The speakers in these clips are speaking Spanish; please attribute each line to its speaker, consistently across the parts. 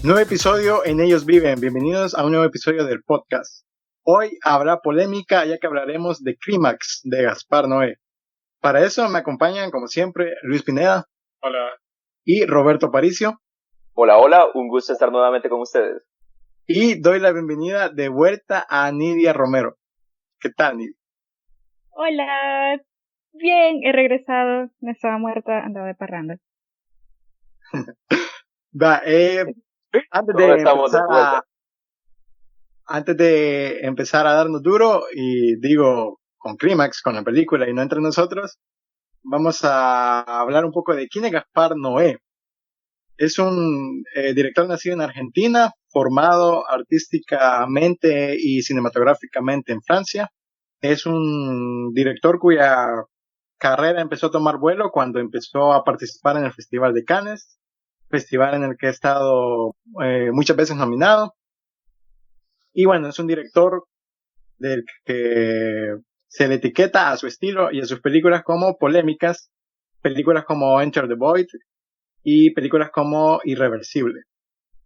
Speaker 1: Nuevo episodio en Ellos Viven. Bienvenidos a un nuevo episodio del podcast. Hoy habrá polémica ya que hablaremos de Clímax de Gaspar Noé. Para eso me acompañan, como siempre, Luis Pineda.
Speaker 2: Hola.
Speaker 1: Y Roberto Paricio.
Speaker 3: Hola, hola, un gusto estar nuevamente con ustedes.
Speaker 1: Y doy la bienvenida de vuelta a Nidia Romero. ¿Qué tal, Nidia?
Speaker 4: Hola, bien, he regresado, no estaba muerta, andaba de parranda.
Speaker 1: Antes de empezar a darnos duro, y digo con Clímax, con la película y no entre nosotros, vamos a hablar un poco de quién es Gaspar Noé. Es un director nacido en Argentina, formado artísticamente y cinematográficamente en Francia. Es un director cuya carrera empezó a tomar vuelo cuando empezó a participar en el Festival de Cannes, festival en el que ha estado muchas veces nominado. Y bueno, es un director del que se le etiqueta a su estilo y a sus películas como polémicas, películas como Enter the Void y películas como Irreversible.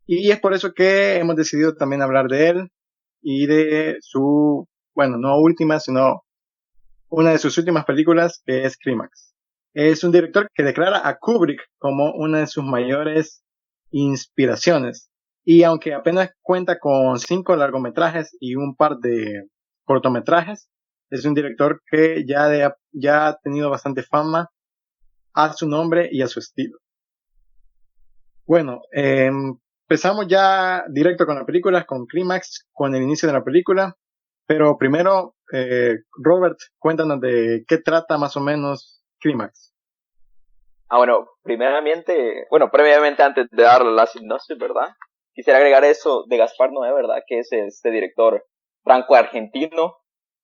Speaker 1: Y es por eso que hemos decidido también hablar de él y de su, bueno, no última, sino una de sus últimas películas, que es Clímax. Es un director que declara a Kubrick como una de sus mayores inspiraciones. Y aunque apenas cuenta con 5 largometrajes y un par de cortometrajes, es un director que ya ha tenido bastante fama a su nombre y a su estilo. Bueno, empezamos ya directo con la película, con Clímax, con el inicio de la película. Pero primero, Robert, cuéntanos de qué trata más o menos Clímax.
Speaker 3: Previamente antes de dar la sinopsis, ¿verdad? Quisiera agregar eso de Gaspar Noé, ¿verdad? Que es este director franco-argentino,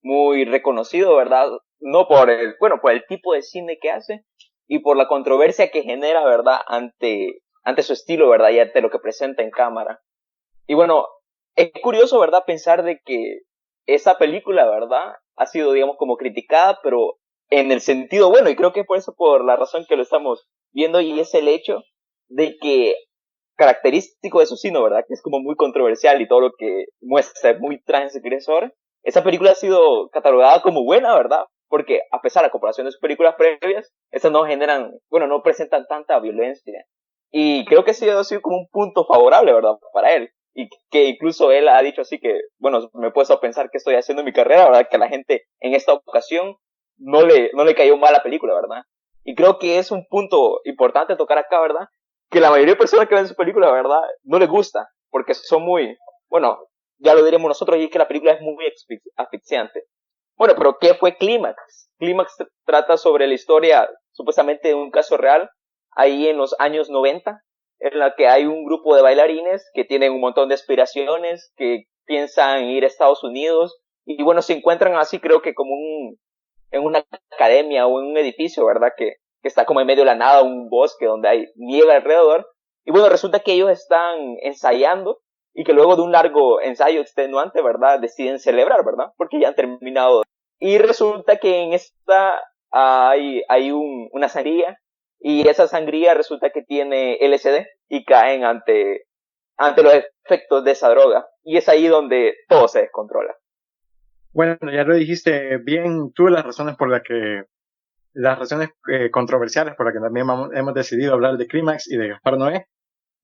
Speaker 3: muy reconocido, ¿verdad? No por por el tipo de cine que hace y por la controversia que genera, ¿verdad? Ante su estilo, ¿verdad? Y ante lo que presenta en cámara. Y bueno, es curioso, ¿verdad? Pensar de que esa película, ¿verdad? Ha sido, digamos, como criticada, pero en el sentido bueno, y creo que es por la razón que lo estamos viendo, y es el hecho de que característico de su cine, ¿verdad? Que es como muy controversial y todo lo que muestra es muy transgresor. Esa película ha sido catalogada como buena, ¿verdad? Porque a pesar de la comparación de sus películas previas, esas no presentan tanta violencia. Y creo que sí ha sido como un punto favorable, ¿verdad? Para él. Y que incluso él ha dicho así que, bueno, me he puesto a pensar qué estoy haciendo en mi carrera, ¿verdad? Que a la gente en esta ocasión no le cayó mal la película, ¿verdad? Y creo que es un punto importante tocar acá, ¿verdad? Que la mayoría de personas que ven su película, ¿verdad? No les gusta, porque son muy, bueno, ya lo diremos nosotros, y es que la película es muy asfixiante. Bueno, pero ¿qué fue Clímax? Clímax trata sobre la historia, supuestamente de un caso real, ahí en los años 90, en la que hay un grupo de bailarines que tienen un montón de aspiraciones, que piensan ir a Estados Unidos, y bueno, se encuentran así, creo que como en una academia o en un edificio, ¿verdad? Que está como en medio de la nada, un bosque donde hay nieve alrededor. Y bueno, resulta que ellos están ensayando y que luego de un largo ensayo extenuante, ¿verdad? Deciden celebrar, ¿verdad? Porque ya han terminado. Y resulta que en esta hay una sangría, y esa sangría resulta que tiene LSD y caen ante los efectos de esa droga. Y es ahí donde todo se descontrola.
Speaker 1: Bueno, ya lo dijiste bien tú, las razones controversiales por las que también hemos decidido hablar de Clímax y de Gaspar Noé.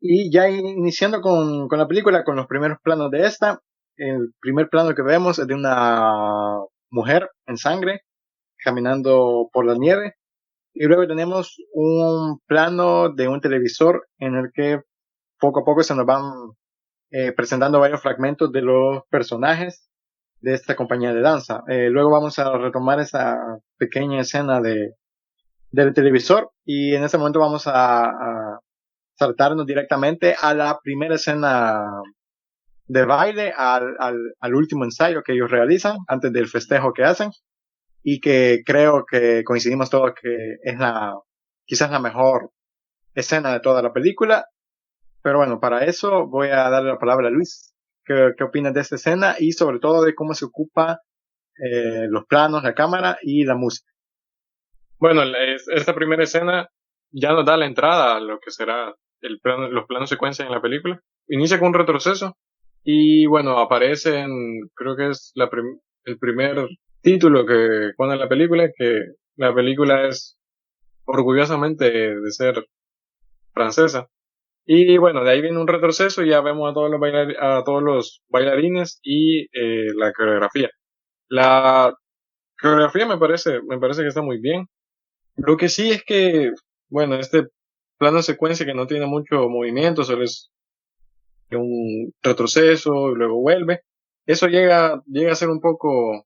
Speaker 1: Y ya iniciando con la película, con los primeros planos de esta, el primer plano que vemos es de una mujer en sangre caminando por la nieve, y luego tenemos un plano de un televisor en el que poco a poco se nos van presentando varios fragmentos de los personajes de esta compañía de danza. Luego vamos a retomar esa pequeña escena del televisor, y en ese momento vamos a saltarnos directamente a la primera escena de baile, al último ensayo que ellos realizan antes del festejo que hacen, y que creo que coincidimos todos que es quizás la mejor escena de toda la película. Pero bueno, para eso voy a darle la palabra a Luis. ¿Qué opinas de esta escena y sobre todo de cómo se ocupa los planos, la cámara y la música?
Speaker 2: Bueno, esta primera escena ya nos da la entrada a lo que será los planos secuencia en la película. Inicia con un retroceso y bueno, aparece creo que es el primer título que pone la película, que la película es orgullosamente de ser francesa. Y bueno, de ahí viene un retroceso y ya vemos a a todos los bailarines y la coreografía. La coreografía me parece que está muy bien. Lo que sí es que, bueno, este plano de secuencia que no tiene mucho movimiento, solo es un retroceso y luego vuelve. Eso llega a ser un poco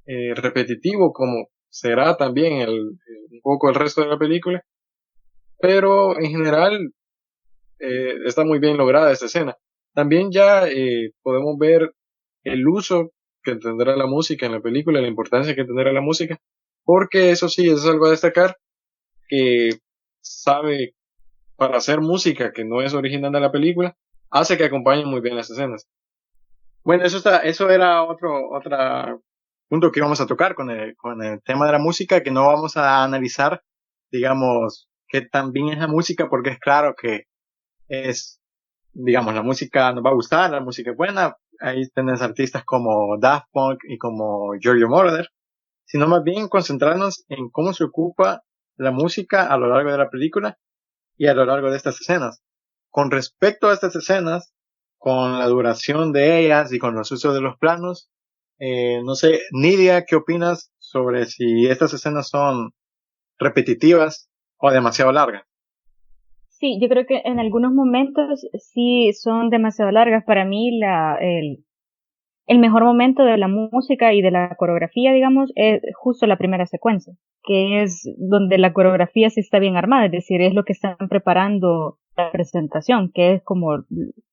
Speaker 2: repetitivo, como será también un poco el resto de la película, pero en general está muy bien lograda esta escena. También ya podemos ver el uso que tendrá la música en la película, la importancia que tendrá la música, porque eso sí, es algo a destacar, que sabe para hacer música que no es original de la película, hace que acompañen muy bien las escenas.
Speaker 1: Bueno, eso era otro punto que íbamos a tocar con el tema de la música, que no vamos a analizar, digamos, qué tan bien es la música, porque es claro que es, digamos, la música nos va a gustar, la música es buena, ahí tenés artistas como Daft Punk y como Giorgio Moroder, sino más bien concentrarnos en cómo se ocupa la música a lo largo de la película y a lo largo de estas escenas. Con respecto a estas escenas, con la duración de ellas y con los usos de los planos, no sé, Nidia, ¿qué opinas sobre si estas escenas son repetitivas o demasiado largas?
Speaker 4: Sí, yo creo que en algunos momentos sí son demasiado largas. Para mí el mejor momento de la música y de la coreografía, digamos, es justo la primera secuencia, que es donde la coreografía sí está bien armada, es decir, es lo que están preparando la presentación, que es como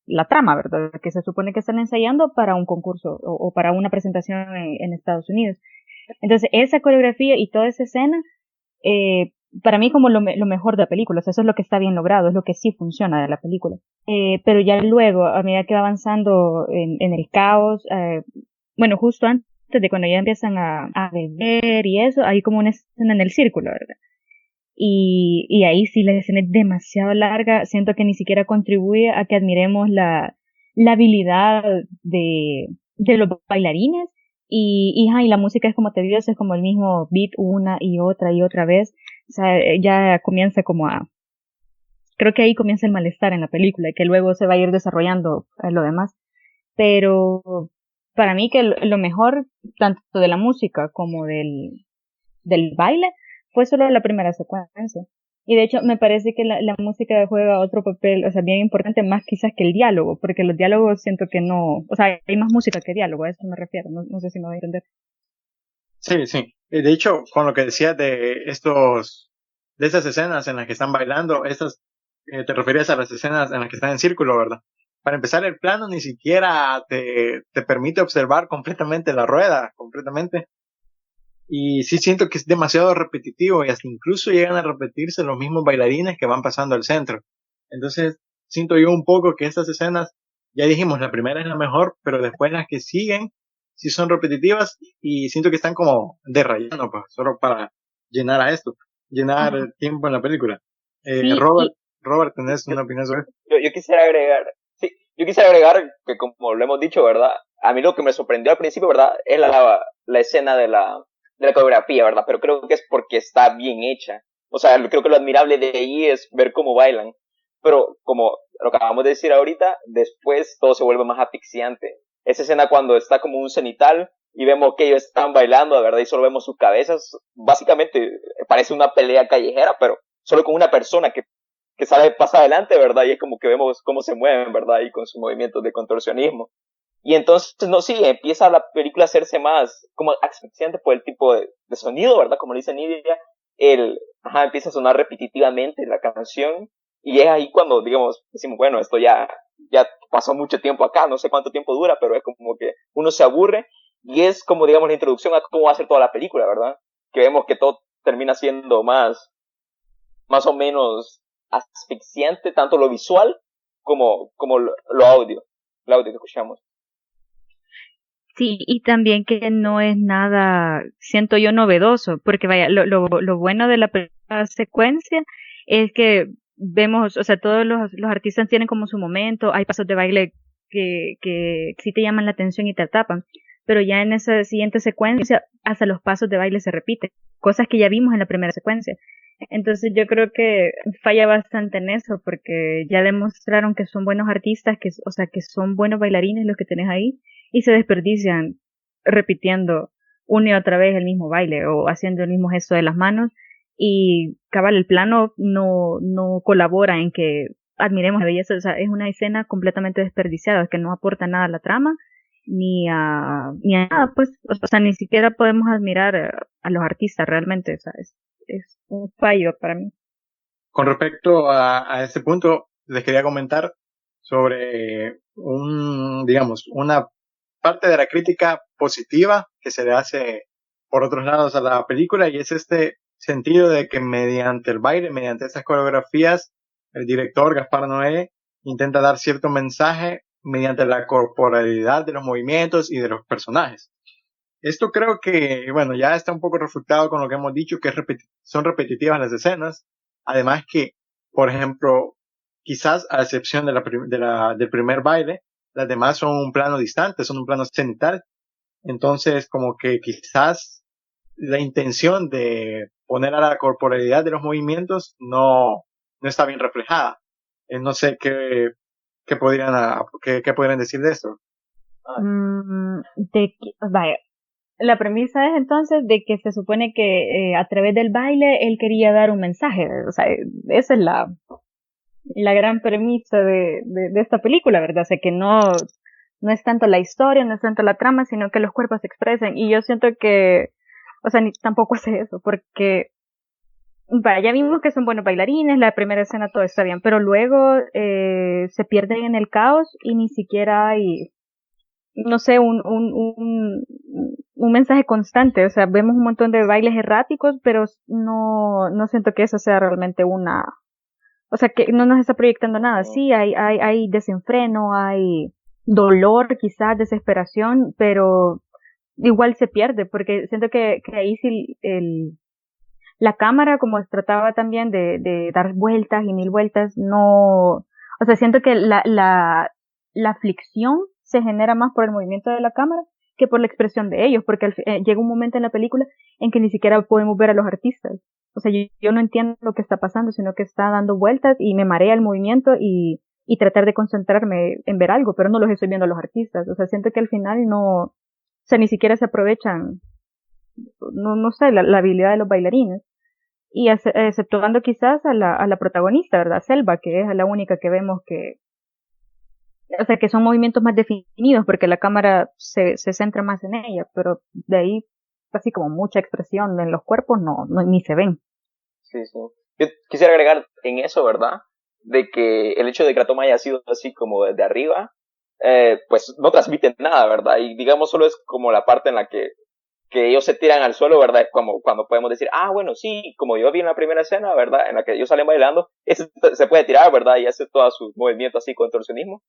Speaker 4: la trama, ¿verdad? Que se supone que están ensayando para un concurso o para una presentación en Estados Unidos. Entonces, esa coreografía y toda esa escena, eh, para mí como lo mejor de la película, o sea, eso es lo que está bien logrado, es lo que sí funciona de la película. Pero ya luego, a medida que va avanzando en el caos, bueno, justo antes de cuando ya empiezan a beber y eso, hay como una escena en el círculo, ¿verdad? Y ahí sí la escena es demasiado larga, siento que ni siquiera contribuye a que admiremos la habilidad de los bailarines y la música es como tediosa, es como el mismo beat una y otra vez, o sea, ya comienza como creo que ahí comienza el malestar en la película, que luego se va a ir desarrollando lo demás, pero para mí que lo mejor, tanto de la música como del baile, fue solo la primera secuencia. Y de hecho, me parece que la música juega otro papel, o sea, bien importante, más quizás que el diálogo, porque los diálogos siento que no, o sea, hay más música que diálogo, a eso me refiero, no sé si me voy a entender.
Speaker 1: Sí, sí. De hecho, con lo que decías de estas escenas en las que están bailando, te referías a las escenas en las que están en círculo, ¿verdad? Para empezar, el plano ni siquiera te permite observar completamente la rueda, completamente. Y sí siento que es demasiado repetitivo y hasta incluso llegan a repetirse los mismos bailarines que van pasando al centro. Entonces, siento yo un poco que estas escenas, ya dijimos, la primera es la mejor, pero después las que siguen sí son repetitivas y siento que están como de relleno, pues, solo para llenar a esto, llenar
Speaker 4: Ajá.
Speaker 1: el tiempo en la película.
Speaker 4: Sí,
Speaker 1: Robert, ¿tenés una opinión sobre esto?
Speaker 3: Yo quisiera agregar, sí, yo quisiera agregar que como lo hemos dicho, ¿verdad? A mí lo que me sorprendió al principio, ¿verdad? Es la escena de la coreografía, ¿verdad? Pero creo que es porque está bien hecha. O sea, creo que lo admirable de ahí es ver cómo bailan. Pero como lo que acabamos de decir ahorita, después todo se vuelve más asfixiante. Esa escena cuando está como un cenital y vemos que ellos están bailando, ¿verdad? Y solo vemos sus cabezas. Básicamente parece una pelea callejera, pero solo con una persona que sale, pasa adelante, ¿verdad? Y es como que vemos cómo se mueven, ¿verdad? Y con sus movimientos de contorsionismo. Y entonces, no, sí, empieza la película a hacerse más como asfixiante por el tipo de sonido, ¿verdad? Como le dice Nidia, empieza a sonar repetitivamente la canción. Y es ahí cuando, digamos, decimos, bueno, esto ya pasó mucho tiempo acá, no sé cuánto tiempo dura, pero es como que uno se aburre. Y es como, digamos, la introducción a cómo va a ser toda la película, ¿verdad? Que vemos que todo termina siendo más o menos asfixiante, tanto lo visual como lo audio, el audio que escuchamos.
Speaker 4: sí, y también que no es nada, siento yo, novedoso, porque vaya, lo bueno de la primera secuencia es que vemos, o sea, todos los artistas tienen como su momento, hay pasos de baile que sí te llaman la atención y te atrapan, pero ya en esa siguiente secuencia hasta los pasos de baile se repiten, cosas que ya vimos en la primera secuencia. Entonces yo creo que falla bastante en eso, porque ya demostraron que son buenos artistas, o sea, que son buenos bailarines los que tenés ahí, y se desperdician repitiendo una y otra vez el mismo baile o haciendo el mismo gesto de las manos, y cabal, el plano no colabora en que admiremos la belleza, o sea, es una escena completamente desperdiciada, que no aporta nada a la trama, ni a nada, pues, o sea, ni siquiera podemos admirar a los artistas realmente, o sea, es un fallo para mí.
Speaker 1: Con respecto a ese punto, les quería comentar sobre digamos, una parte de la crítica positiva que se le hace por otros lados a la película, y es este sentido de que mediante el baile, mediante estas coreografías, el director Gaspar Noé intenta dar cierto mensaje mediante la corporalidad de los movimientos y de los personajes. Esto creo que, bueno, ya está un poco refutado con lo que hemos dicho, que son repetitivas las escenas. Además que, por ejemplo, quizás a excepción del primer baile, las demás son un plano distante, son un plano cenital. Entonces, como que quizás la intención de poner a la corporalidad de los movimientos no está bien reflejada. No sé qué podrían decir de esto.
Speaker 4: Vaya, la premisa es entonces de que se supone que a través del baile él quería dar un mensaje, o sea, esa es la gran premisa de esta película, ¿verdad? O sea, que no es tanto la historia, no es tanto la trama, sino que los cuerpos se expresen, y yo siento que, o sea, ni tampoco hace eso, porque vaya, ya vimos que son buenos bailarines, la primera escena todo está bien, pero luego se pierden en el caos y ni siquiera hay, no sé, un mensaje constante. O sea, vemos un montón de bailes erráticos, pero no siento que eso sea realmente o sea, que no nos está proyectando nada. Sí, hay desenfreno, hay dolor, quizás, desesperación, pero igual se pierde, porque siento que ahí sí la cámara, como trataba también de dar vueltas y mil vueltas, o sea, siento que la aflicción se genera más por el movimiento de la cámara que por la expresión de ellos, porque llega un momento en la película en que ni siquiera podemos ver a los artistas. O sea, yo no entiendo lo que está pasando, sino que está dando vueltas y me marea el movimiento, y tratar de concentrarme en ver algo, pero no los estoy viendo a los artistas. O sea, siento que al final o sea, ni siquiera se aprovechan, no sé, la habilidad de los bailarines. Y exceptuando quizás a la protagonista, ¿verdad? Selva, que es la única que vemos o sea, que son movimientos más definidos porque la cámara se centra más en ella, pero de ahí así como mucha expresión en los cuerpos ni se ven.
Speaker 3: Sí, sí. Yo quisiera agregar en eso, ¿verdad? De que el hecho de que la toma haya sido así como desde arriba, pues no transmite nada, ¿verdad? Y digamos solo es como la parte en la que ellos se tiran al suelo, ¿verdad? Es como cuando podemos decir, bueno, sí, como yo vi en la primera escena, ¿verdad? En la que ellos salen bailando, ese se puede tirar, ¿verdad? Y hace todos sus movimientos así, contorsionismo.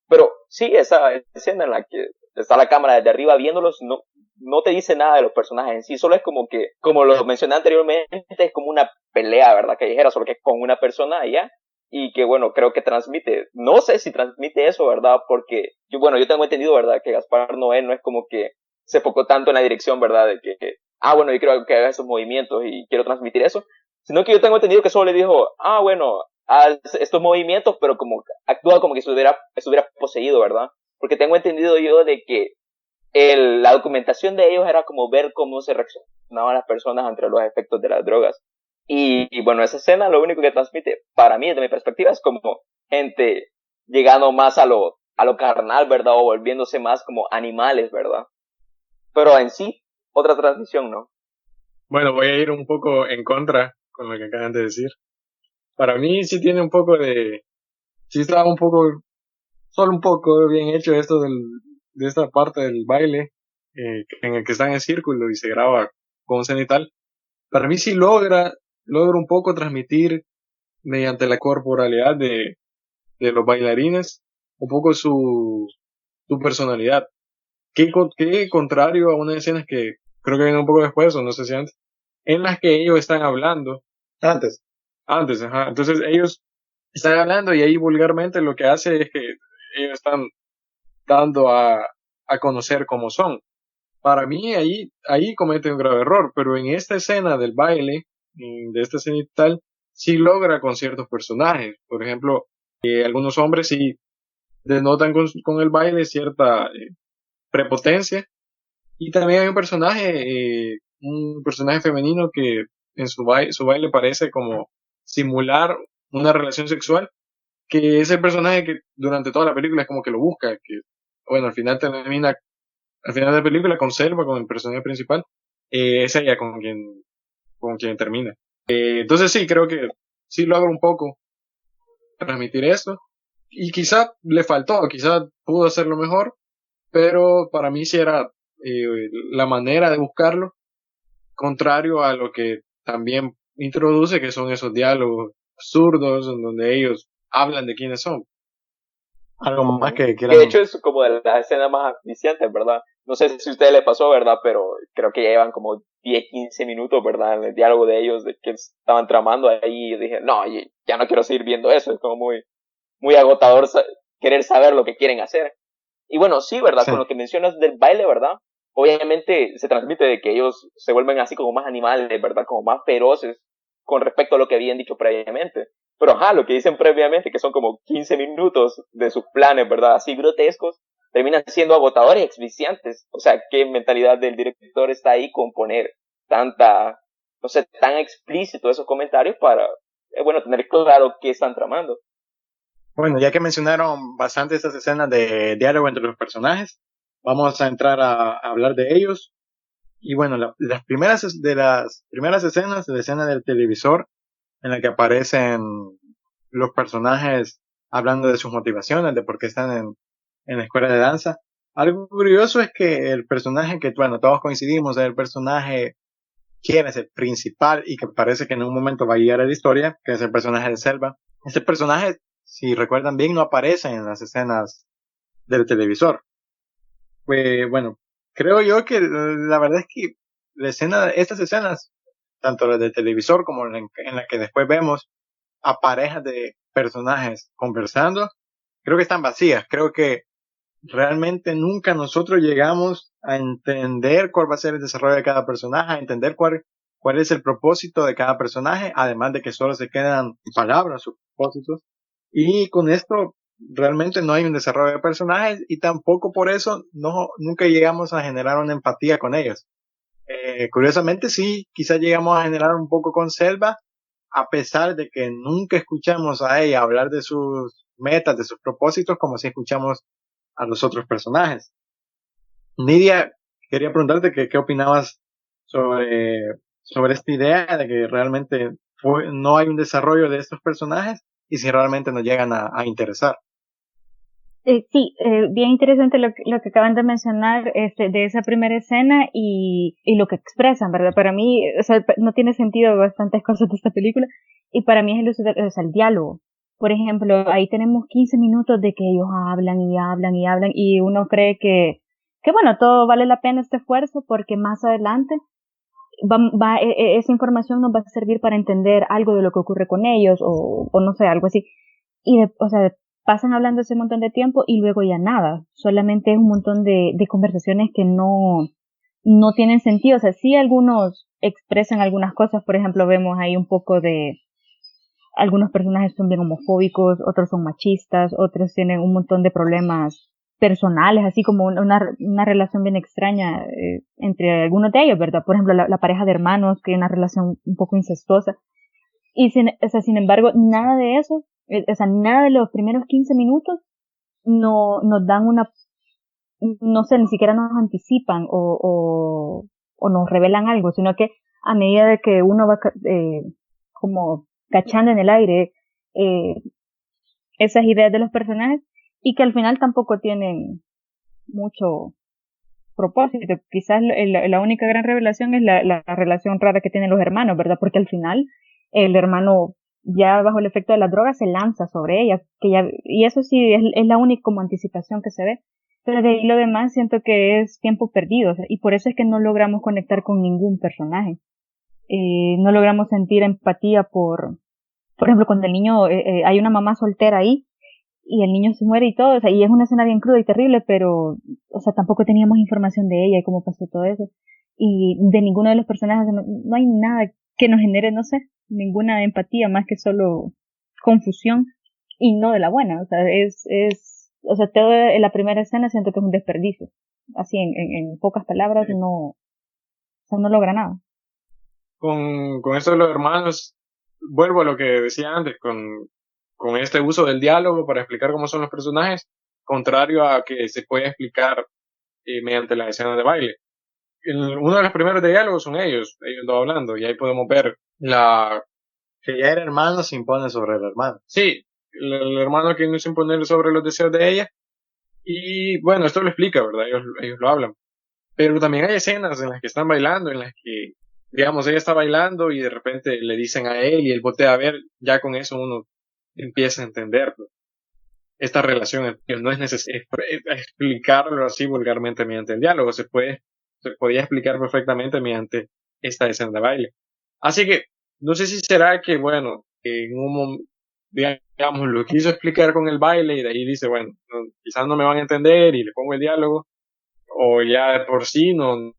Speaker 3: Pero sí, esa escena en la que está la cámara desde arriba viéndolos, no te dice nada de los personajes en sí, solo es como que, como lo mencioné anteriormente, es como una pelea, ¿verdad? Callejera, solo que es con una persona allá, y que bueno, creo que transmite, no sé si transmite eso, ¿verdad? Porque yo tengo entendido, ¿verdad? Que Gaspar Noé no es como que se enfocó tanto en la dirección, ¿verdad? De que, bueno, yo quiero que haga esos movimientos y quiero transmitir eso, sino que yo tengo entendido que solo le dijo, bueno, haz estos movimientos, pero como actúa como que estuviera poseído, ¿verdad? Porque tengo entendido yo de que la documentación de ellos era como ver cómo se reaccionaban las personas ante los efectos de las drogas. Y bueno, esa escena lo único que transmite, para mí, desde mi perspectiva, es como gente llegando más a lo carnal, ¿verdad? O volviéndose más como animales, ¿verdad? Pero en sí, otra transmisión, ¿no?
Speaker 2: Bueno, voy a ir un poco en contra con lo que acaban de decir. Para mí sí tiene un poco sí está solo un poco bien hecho esto de esta parte del baile, en el que están en círculo y se graba con un cenital. Para mí sí logra un poco transmitir mediante la corporalidad de los bailarines un poco su personalidad. Qué contrario a unas escenas que creo que vienen un poco después, o no sé si antes, en las que ellos están hablando.
Speaker 1: Antes.
Speaker 2: Antes, ajá. Entonces ellos están hablando y ahí vulgarmente lo que hace es que ellos están dando a conocer cómo son. Para mí ahí comete un grave error, pero en esta escena del baile, de esta escena y tal, sí logra con ciertos personajes. Por ejemplo, algunos hombres sí denotan con el baile cierta prepotencia. Y también hay un personaje femenino que en su baile parece como simular una relación sexual, que es el personaje que durante toda la película es como que lo busca, que bueno, al final de la película conserva con el personaje principal, es ella con quien termina. Entonces sí, creo que sí logra un poco transmitir eso, y quizá le faltó, quizá pudo hacerlo mejor, pero para mí sí era la manera de buscarlo, contrario a lo que también introduce, que son esos diálogos absurdos en donde ellos hablan de quiénes son.
Speaker 1: Algo más
Speaker 3: Ujú.
Speaker 1: que
Speaker 3: Que de
Speaker 1: quieran.
Speaker 3: hecho es como de las escenas más viciantes, ¿verdad? No sé si a usted le pasó, ¿verdad? Pero creo que ya llevan como 10, 15 minutos, ¿verdad? En el diálogo de ellos, de que estaban tramando ahí. Y yo dije, no, ya no quiero seguir viendo eso. Es como muy agotador querer saber lo que quieren hacer. Y bueno, sí, ¿verdad?
Speaker 1: Sí.
Speaker 3: Con lo que mencionas del baile, ¿verdad? Obviamente se transmite de que ellos se vuelven así como más animales, ¿verdad? Como más feroces con respecto a lo que habían dicho previamente. Pero ajá, lo que dicen previamente, que son como 15 minutos de sus planes, ¿verdad? Así grotescos, terminan siendo agotadores y asfixiantes. O sea, ¿qué mentalidad del director está ahí con poner tanta, no sé, tan explícito esos comentarios para, bueno, tener claro qué están tramando?
Speaker 1: Bueno, ya que mencionaron bastante estas escenas de diálogo entre los personajes, vamos a entrar a hablar de ellos. Y bueno, las primeras escenas, la escena del televisor en la que aparecen los personajes hablando de sus motivaciones, de por qué están en la escuela de danza. Algo curioso es que el personaje que, bueno, todos coincidimos, es el personaje quién es el principal y que parece que en un momento va a llegar a la historia, que es el personaje de Selva. Este personaje, si recuerdan bien, no aparece en las escenas del televisor. Pues bueno, creo yo que la verdad es que estas escenas, tanto las del televisor como en la que después vemos a parejas de personajes conversando, creo que están vacías. Creo que realmente nunca nosotros llegamos a entender cuál va a ser el desarrollo de cada personaje, a entender cuál es el propósito de cada personaje, además de que solo se quedan palabras, sus propósitos. Y con esto realmente no hay un desarrollo de personajes y tampoco por eso nunca llegamos a generar una empatía con ellos. Curiosamente sí, quizás llegamos a generar un poco con Selva, a pesar de que nunca escuchamos a ella hablar de sus metas, de sus propósitos, como si escuchamos a los otros personajes. Nidia, quería preguntarte qué opinabas sobre esta idea de que realmente no hay un desarrollo de estos personajes y si realmente nos llegan a interesar.
Speaker 4: Sí, bien interesante lo que acaban de mencionar de esa primera escena y lo que expresan, ¿verdad? Para mí, o sea, no tiene sentido bastantes cosas de esta película y para mí es el uso o sea, el diálogo. Por ejemplo, ahí tenemos 15 minutos de que ellos hablan y hablan y hablan y uno cree que bueno, todo vale la pena este esfuerzo porque más adelante esa información nos va a servir para entender algo de lo que ocurre con ellos o no sé, algo así. O sea, pasan hablando ese montón de tiempo y luego ya nada. Solamente es un montón de conversaciones que no tienen sentido. O sea, sí algunos expresan algunas cosas. Por ejemplo, vemos ahí un poco de, algunos personajes son bien homofóbicos, otros son machistas, otros tienen un montón de problemas personales, así como una relación bien extraña entre algunos de ellos, ¿verdad? Por ejemplo, la pareja de hermanos, que hay una relación un poco incestuosa. Y o sea, sin embargo, nada de eso, o sea, nada de los primeros 15 minutos no nos dan no sé, ni siquiera nos anticipan o nos revelan algo, sino que a medida de que uno va como cachando en el aire eh, esas ideas de los personajes y que al final tampoco tienen mucho propósito. Quizás la única gran revelación es la relación rara que tienen los hermanos, ¿verdad? Porque al final el hermano ya bajo el efecto de la droga se lanza sobre ella, y eso sí es la única como anticipación que se ve. Pero de ahí lo demás siento que es tiempo perdido, o sea, y por eso es que no logramos conectar con ningún personaje. No logramos sentir empatía Por ejemplo, cuando el niño, hay una mamá soltera ahí, y el niño se muere y todo, o sea, y es una escena bien cruda y terrible, pero, o sea, tampoco teníamos información de ella y cómo pasó todo eso. Y de ninguno de los personajes, no hay nada que nos genere, no sé, ninguna empatía más que solo confusión y no de la buena. O sea, o sea, todo en la primera escena siento que es un desperdicio. Así, en pocas palabras, no, o sea, no logra nada.
Speaker 2: Con esto de los hermanos, vuelvo a lo que decía antes, con este uso del diálogo para explicar cómo son los personajes, contrario a que se puede explicar mediante las escenas de baile. Uno de los primeros diálogos son ellos dos hablando, y ahí podemos ver
Speaker 1: Que ya el hermano se impone sobre el hermano.
Speaker 2: sí, el hermano que no se impone sobre los deseos de ella, y bueno, esto lo explica, ¿verdad? Ellos lo hablan. Pero también hay escenas en las que están bailando, en las que, digamos, ella está bailando y de repente le dicen a él y él voltea a ver, ya con eso uno empieza a entenderlo. Esta relación que no es necesario explicarlo así vulgarmente mediante el diálogo, se podía explicar perfectamente mediante esta escena de baile. Así que, no sé si será que, bueno, que en digamos, lo quiso explicar con el baile y de ahí dice, bueno, quizás no me van a entender y le pongo el diálogo, o ya de por sí no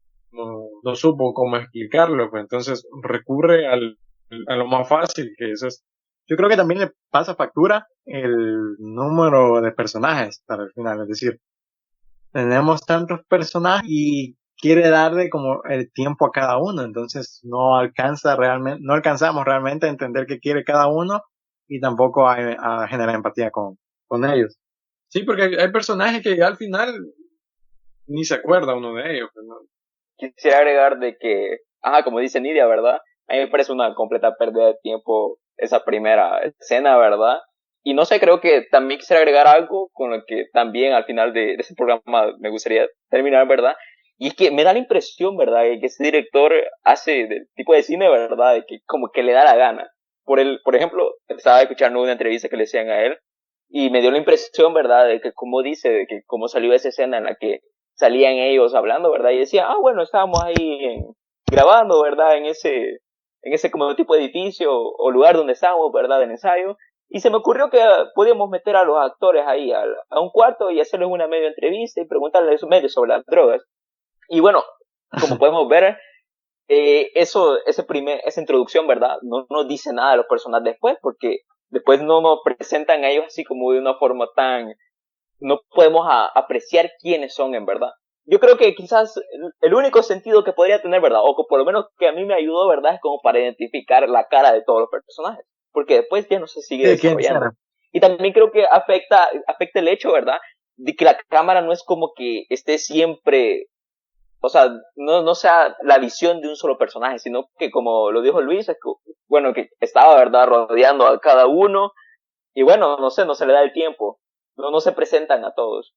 Speaker 2: supo cómo explicarlo, pues entonces recurre a lo más fácil, que es
Speaker 1: Yo creo que también le pasa factura el número de personajes para el final. Es decir, tenemos tantos personajes y quiere darle como el tiempo a cada uno. Entonces no alcanzamos realmente a entender qué quiere cada uno y tampoco a generar empatía con ellos.
Speaker 2: sí, porque hay personajes que al final ni se acuerda uno de ellos, pues, ¿no?
Speaker 3: Quisiera agregar de que, como dice Nidia, ¿verdad? A mí me parece una completa pérdida de tiempo esa primera escena, ¿verdad? Y no sé, creo que también quisiera agregar algo con lo que también al final de este programa me gustaría terminar, ¿verdad? Y es que me da la impresión, ¿verdad? De que ese director hace del tipo de cine, ¿verdad? De que como que le da la gana. Por ejemplo, estaba escuchando una entrevista que le hacían a él y me dio la impresión, ¿verdad? De que como dice, de que cómo salió esa escena en la que salían ellos hablando, ¿verdad? Y decía, bueno, estábamos ahí grabando, ¿verdad? En ese como tipo de edificio o lugar donde estábamos, ¿verdad? En ensayo. Y se me ocurrió que podíamos meter a los actores ahí a un cuarto y hacerles una medio entrevista y preguntarles medio sobre las drogas. Y bueno, como podemos ver, esa introducción, ¿verdad? No nos dice nada de los personajes después, porque después no nos presentan a ellos así como de una forma tan, no podemos apreciar quiénes son en verdad. Yo creo que quizás el único sentido que podría tener, ¿verdad? O que por lo menos que a mí me ayudó, ¿verdad? Es como para identificar la cara de todos los personajes. Porque después ya no se sigue
Speaker 1: Sí, ¿quién
Speaker 3: desarrollando.
Speaker 1: será?
Speaker 3: Y también creo que afecta el hecho, ¿verdad? De que la cámara no es como que esté siempre, o sea, no sea la visión de un solo personaje, sino que como lo dijo Luis, es que, bueno, que estaba, ¿verdad? Rodeando a cada uno. Y bueno, no sé, no se le da el tiempo. No se presentan a todos.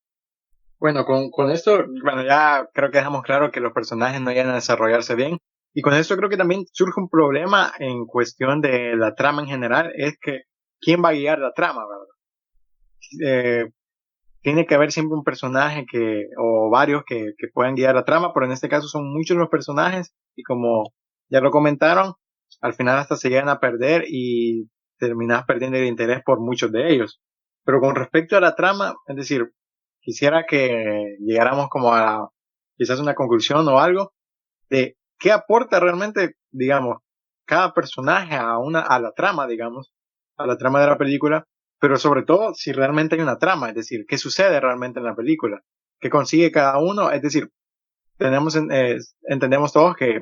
Speaker 1: Bueno, con esto, bueno, ya creo que dejamos claro que los personajes no llegan a desarrollarse bien. Y con esto creo que también surge un problema en cuestión de la trama en general, es que ¿quién va a guiar la trama, verdad? Tiene que haber siempre un personaje o varios que puedan guiar la trama, pero en este caso son muchos los personajes y como ya lo comentaron, al final hasta se llegan a perder y terminas perdiendo el interés por muchos de ellos. Pero con respecto a la trama, es decir, quisiera que llegáramos como a quizás una conclusión o algo de qué aporta realmente, digamos, cada personaje a la trama, digamos, a la trama de la película, pero sobre todo si realmente hay una trama, es decir, qué sucede realmente en la película, qué consigue cada uno, es decir, entendemos todos que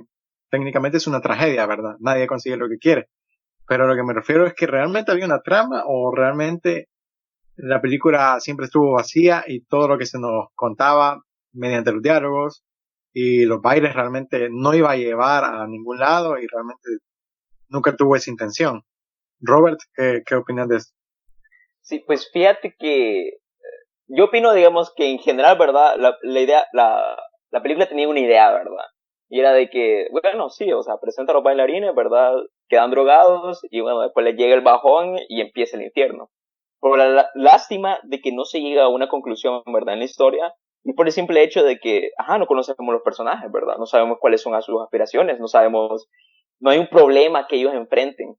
Speaker 1: técnicamente es una tragedia, ¿verdad? Nadie consigue lo que quiere, pero lo que me refiero es que realmente había una trama o realmente la película siempre estuvo vacía y todo lo que se nos contaba mediante los diálogos y los bailes realmente no iba a llevar a ningún lado y realmente nunca tuvo esa intención. Robert, ¿qué opinas de esto?
Speaker 3: Sí, pues fíjate que yo opino, digamos, que en general, ¿verdad? La película tenía una idea, ¿verdad? Y era de que, bueno, sí, o sea, presenta a los bailarines, ¿verdad? Quedan drogados y bueno, después les llega el bajón y empieza el infierno. Por la lástima de que no se llega a una conclusión, ¿verdad? En la historia, y por el simple hecho de que, no conocemos los personajes, ¿verdad? No sabemos cuáles son sus aspiraciones, no hay un problema que ellos enfrenten.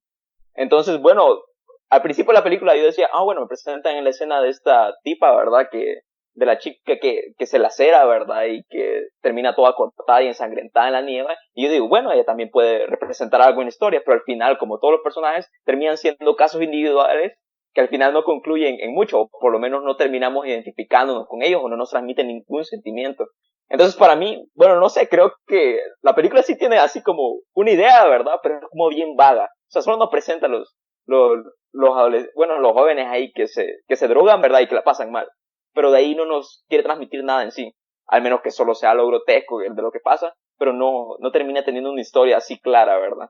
Speaker 3: Entonces, bueno, al principio de la película yo decía, bueno, me presentan en la escena de esta tipa, ¿verdad? De la chica que se lacera, ¿verdad? Y que termina toda cortada y ensangrentada en la nieve. Y yo digo, bueno, ella también puede representar algo en la historia, pero al final, como todos los personajes, terminan siendo casos individuales que al final no concluyen en mucho, o por lo menos no terminamos identificándonos con ellos o no nos transmiten ningún sentimiento. Entonces, para mí, bueno, no sé, creo que la película sí tiene así como una idea, ¿verdad? Pero es como bien vaga. O sea, solo nos presenta los, los jóvenes ahí que se drogan, ¿verdad? Y que la pasan mal. Pero de ahí no nos quiere transmitir nada en sí. Al menos que solo sea lo grotesco de lo que pasa, pero no termina teniendo una historia así clara, ¿verdad?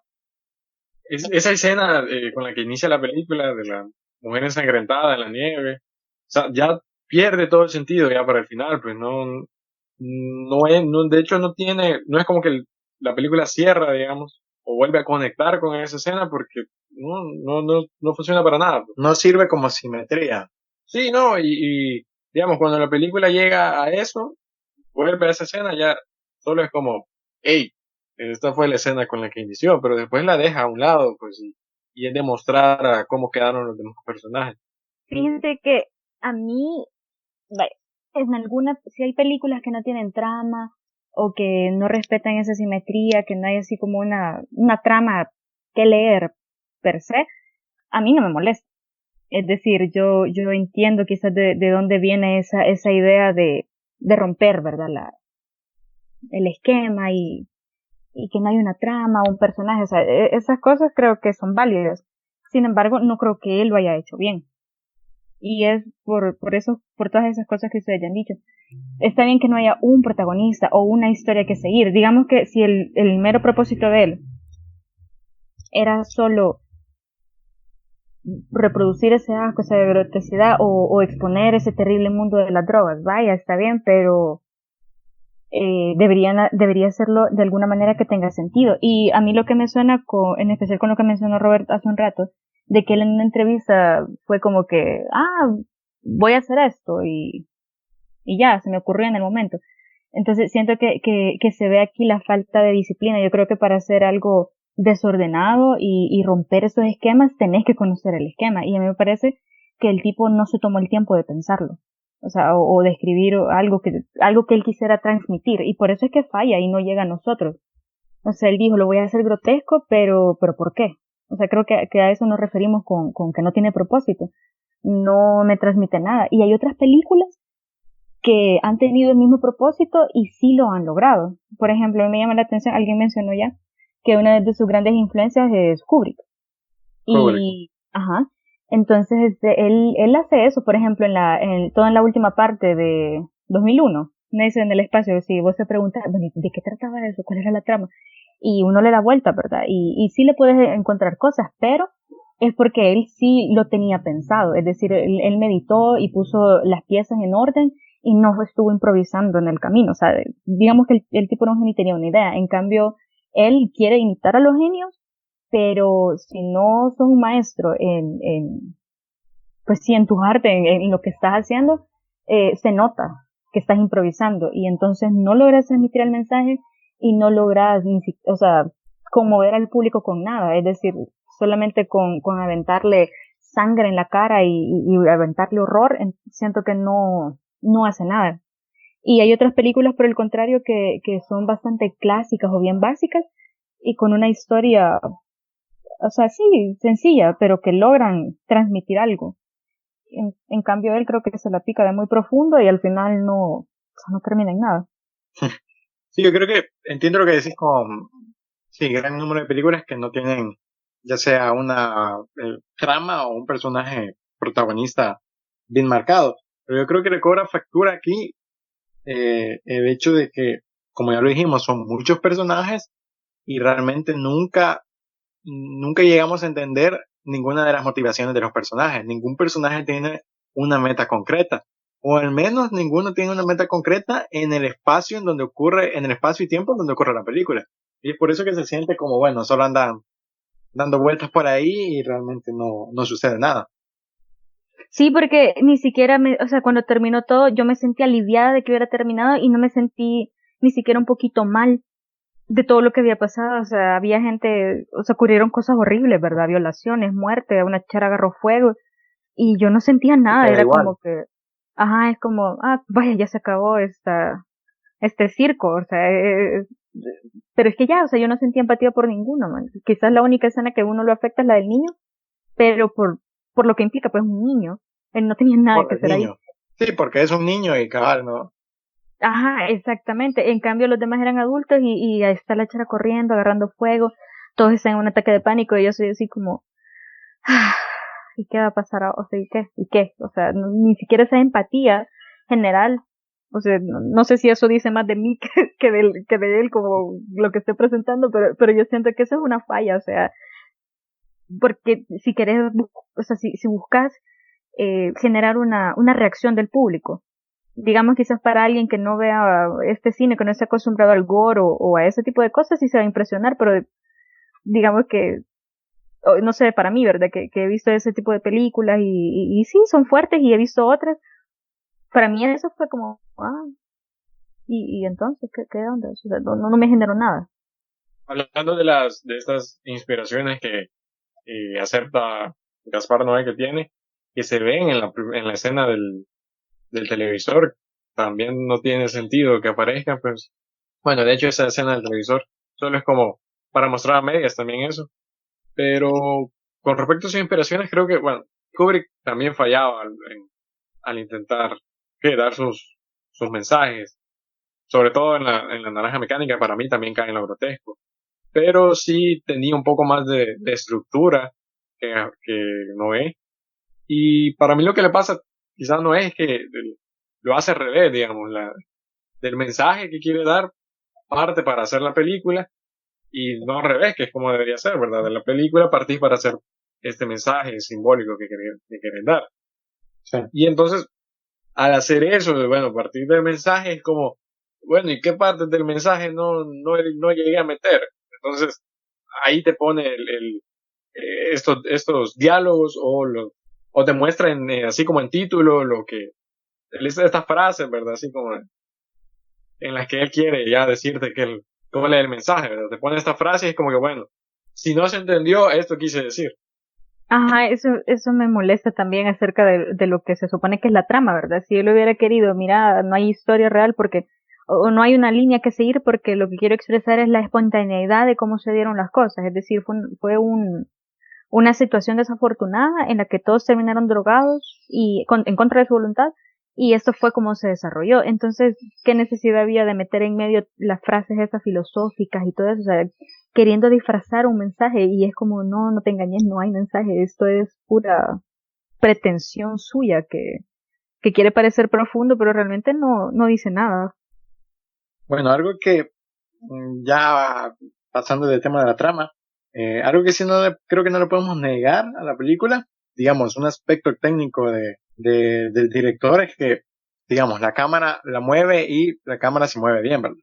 Speaker 2: Esa escena con la que inicia la película de la mujer ensangrentada en la nieve, o sea, ya pierde todo el sentido ya para el final, pues de hecho no es como que la película cierra, digamos, o vuelve a conectar con esa escena porque no funciona para nada, pues.
Speaker 1: No sirve como simetría.
Speaker 2: Sí, no, digamos, cuando la película llega a eso, vuelve a esa escena, ya solo es como, hey, esta fue la escena con la que inició, pero después la deja a un lado, pues, y es demostrar a cómo quedaron los demás personajes.
Speaker 4: Fíjense que a mí, vaya, en algunas, si hay películas que no tienen trama o que no respetan esa simetría, que no hay así como una trama que leer per se, a mí no me molesta. Es decir, yo entiendo quizás de dónde viene esa idea de romper, ¿verdad? El esquema y que no hay una trama o un personaje, o sea, esas cosas creo que son válidas. Sin embargo, no creo que él lo haya hecho bien. Y es por eso, por todas esas cosas que ustedes ya han dicho. Está bien que no haya un protagonista o una historia que seguir. Digamos que si el mero propósito de él era solo reproducir ese asco, esa grotesquidad o exponer ese terrible mundo de las drogas, vaya, está bien, pero debería hacerlo de alguna manera que tenga sentido. Y a mí lo que me suena, en especial con lo que mencionó Robert hace un rato, de que él en una entrevista fue como que, voy a hacer esto y ya, se me ocurrió en el momento. Entonces siento que se ve aquí la falta de disciplina. Yo creo que para hacer algo desordenado y romper esos esquemas tenés que conocer el esquema. Y a mí me parece que el tipo no se tomó el tiempo de pensarlo. O sea, o de escribir algo que él quisiera transmitir. Y por eso es que falla y no llega a nosotros. O sea, él dijo, lo voy a hacer grotesco, pero ¿por qué? O sea, creo que a eso nos referimos con que no tiene propósito. No me transmite nada. Y hay otras películas que han tenido el mismo propósito y sí lo han logrado. Por ejemplo, a mí me llama la atención, alguien mencionó ya que una de sus grandes influencias es Kubrick. Y, ajá, entonces él hace eso, por ejemplo, toda en la última parte de 2001, me dice en el espacio, si vos te preguntas, bueno, ¿de qué trataba eso? ¿Cuál era la trama? Y uno le da vuelta, ¿verdad? Y sí le puedes encontrar cosas, pero es porque él sí lo tenía pensado, es decir, él meditó y puso las piezas en orden y no estuvo improvisando en el camino, o sea, digamos que el tipo no ni tenía una idea, en cambio, él quiere imitar a los genios, pero si no sos un maestro pues sí, en tu arte, en lo que estás haciendo, se nota que estás improvisando y entonces no logras transmitir el mensaje y no logras o sea, conmover al público con nada, es decir, solamente con aventarle sangre en la cara y aventarle horror, siento que no hace nada. Y hay otras películas, por el contrario, que son bastante clásicas o bien básicas y con una historia, o sea, sí, sencilla, pero que logran transmitir algo. En cambio, él creo que se la pica de muy profundo y al final no termina en nada.
Speaker 1: Sí, yo creo que entiendo lo que decís con, sí, gran número de películas que no tienen ya sea una trama o un personaje protagonista bien marcado. Pero yo creo que le cobra factura aquí el hecho de que, como ya lo dijimos, son muchos personajes y realmente nunca llegamos a entender ninguna de las motivaciones de los personajes. Ningún personaje tiene una meta concreta. O al menos ninguno tiene una meta concreta en el espacio en el espacio y tiempo en donde ocurre la película. Y es por eso que se siente como, bueno, solo andan dando vueltas por ahí y realmente no sucede nada.
Speaker 4: Sí, porque ni siquiera o sea, cuando terminó todo, yo me sentí aliviada de que hubiera terminado y no me sentí ni siquiera un poquito mal de todo lo que había pasado, o sea, había gente, o sea, ocurrieron cosas horribles, ¿verdad? Violaciones, muerte, una chara agarró fuego, y yo no sentía
Speaker 1: Y
Speaker 4: nada,
Speaker 1: te da
Speaker 4: era
Speaker 1: igual.
Speaker 4: como que, ajá, es como, vaya, ya se acabó este circo, o sea, pero es que ya, o sea, yo no sentía empatía por ninguno, man. Quizás la única escena que uno lo afecta es la del niño, pero por lo que implica, pues, un niño, él no tenía nada
Speaker 1: Por
Speaker 4: que
Speaker 1: el
Speaker 4: hacer ahí.
Speaker 1: niño. Sí, porque es un niño y cabal, ¿no?
Speaker 4: Ajá, exactamente. En cambio, los demás eran adultos y ahí está la chara corriendo, agarrando fuego, todos están en un ataque de pánico y yo soy así como, ¿y qué va a pasar? O sea, ¿y qué? ¿Y qué? O sea, ni siquiera esa empatía general. O sea, no sé si eso dice más de mí que de él, como lo que estoy presentando, pero yo siento que eso es una falla, o sea, porque si querés, o sea, si buscas generar una reacción del público, digamos quizás para alguien que no vea este cine, que no esté acostumbrado al gore o a ese tipo de cosas, sí se va a impresionar, pero digamos que no sé, para mí, ¿verdad? Que he visto ese tipo de películas y sí, son fuertes y he visto otras. Para mí eso fue como, y entonces, ¿qué onda? O sea, no me generó nada.
Speaker 2: Hablando de estas inspiraciones que acepta Gaspar Noé que tiene, que se ven en la escena del televisor, también no tiene sentido que aparezcan, pues, bueno, de hecho esa escena del televisor solo es como para mostrar a medias también eso, pero con respecto a sus inspiraciones creo que, bueno, Kubrick también fallaba al intentar dar sus mensajes, sobre todo en la naranja mecánica, para mí también cae en lo grotesco, pero sí tenía un poco más de estructura que Noé. Y para mí lo que le pasa quizás no es que lo hace al revés, digamos, del mensaje que quiere dar parte para hacer la película y no al revés, que es como debería ser, ¿verdad? De la película partís para hacer este mensaje simbólico que quieren dar.
Speaker 1: Sí.
Speaker 2: Y entonces, al hacer eso, bueno, a partir del mensaje es como, bueno, ¿y qué partes del mensaje no llegué a meter? Entonces, ahí te pone estos diálogos o te muestran así como en título lo que estas frases, ¿verdad? Así como en las que él quiere ya decirte cómo lee el mensaje, ¿verdad? Te pone esta frase y es como que, bueno, si no se entendió, esto quise decir.
Speaker 4: Ajá, eso me molesta también acerca de lo que se supone que es la trama, ¿verdad? Si yo lo hubiera querido, mira, no hay historia real porque, o no hay una línea que seguir porque lo que quiero expresar es la espontaneidad de cómo se dieron las cosas. Es decir, una situación desafortunada en la que todos terminaron drogados y en contra de su voluntad y esto fue como se desarrolló. Entonces, ¿qué necesidad había de meter en medio las frases esas filosóficas y todo eso? O sea, queriendo disfrazar un mensaje y es como, no te engañes, no hay mensaje, esto es pura pretensión suya que quiere parecer profundo, pero realmente no dice nada.
Speaker 1: Bueno, algo que ya pasando del tema de la trama, algo que sí creo que no le podemos negar a la película, digamos, un aspecto técnico del director es que, digamos, la cámara la mueve y la cámara se mueve bien, ¿verdad?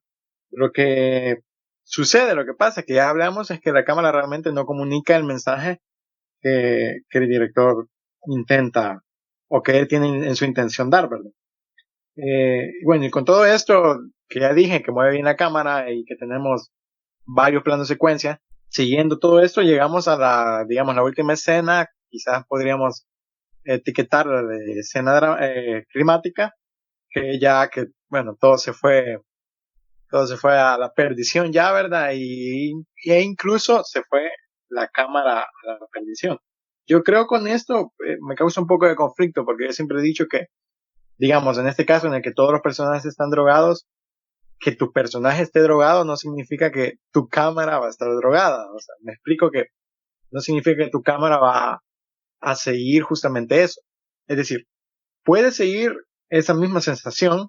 Speaker 1: Lo que sucede, lo que pasa, que ya hablamos, es que la cámara realmente no comunica el mensaje que el director intenta o que él tiene en su intención dar, ¿verdad? Bueno, y con todo esto que ya dije, que mueve bien la cámara y que tenemos varios planos de secuencia, siguiendo todo esto llegamos a digamos, la última escena, quizás podríamos etiquetarla de escena climática, bueno, todo se fue a la perdición ya, ¿verdad? E incluso se fue la cámara a la perdición. Yo creo con esto me causa un poco de conflicto porque yo siempre he dicho que, digamos, en este caso en el que todos los personajes están drogados, que tu personaje esté drogado no significa que tu cámara va a estar drogada. O sea, me explico que no significa que tu cámara va a seguir justamente eso. Es decir, puede seguir esa misma sensación,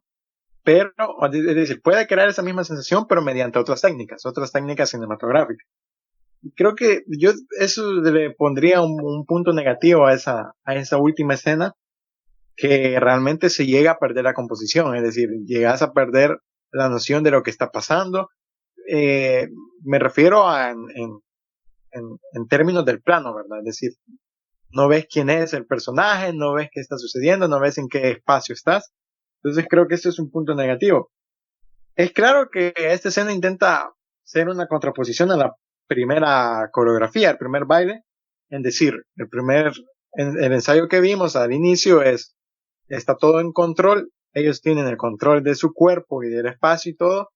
Speaker 1: pero, es decir, puede crear esa misma sensación, pero mediante otras técnicas cinematográficas. Y creo que yo eso le pondría un punto negativo a esa última escena, que realmente se llega a perder la composición, es decir, llegas a perder la noción de lo que está pasando. Eh, Me refiero en términos del plano, ¿verdad? Es decir, no ves quién es el personaje, no ves qué está sucediendo, no ves en qué espacio estás. Entonces creo que ese es un punto negativo. Es claro que esta escena intenta ser una contraposición a la primera coreografía, el primer baile, en decir, el ensayo que vimos al inicio está todo en control, ellos tienen el control de su cuerpo y del espacio y todo,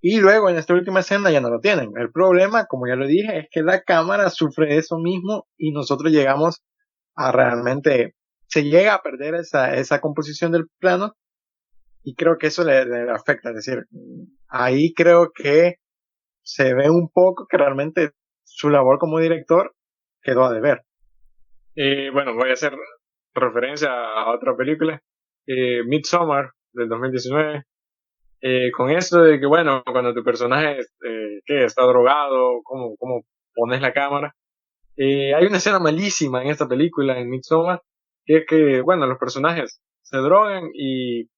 Speaker 1: y luego en esta última escena ya no lo tienen. El problema, como ya lo dije, es que la cámara sufre eso mismo y nosotros llegamos a realmente, se llega a perder esa composición del plano y creo que eso le afecta. Es decir, ahí creo que se ve un poco que realmente su labor como director quedó a deber.
Speaker 2: Bueno, voy a hacer referencia a otra película, Midsommar, del 2019. Con eso de que, bueno, cuando tu personaje ¿qué? Está drogado, ¿cómo pones la cámara? Hay una escena malísima en esta película, en Midsommar, que es que, bueno, los personajes se drogan y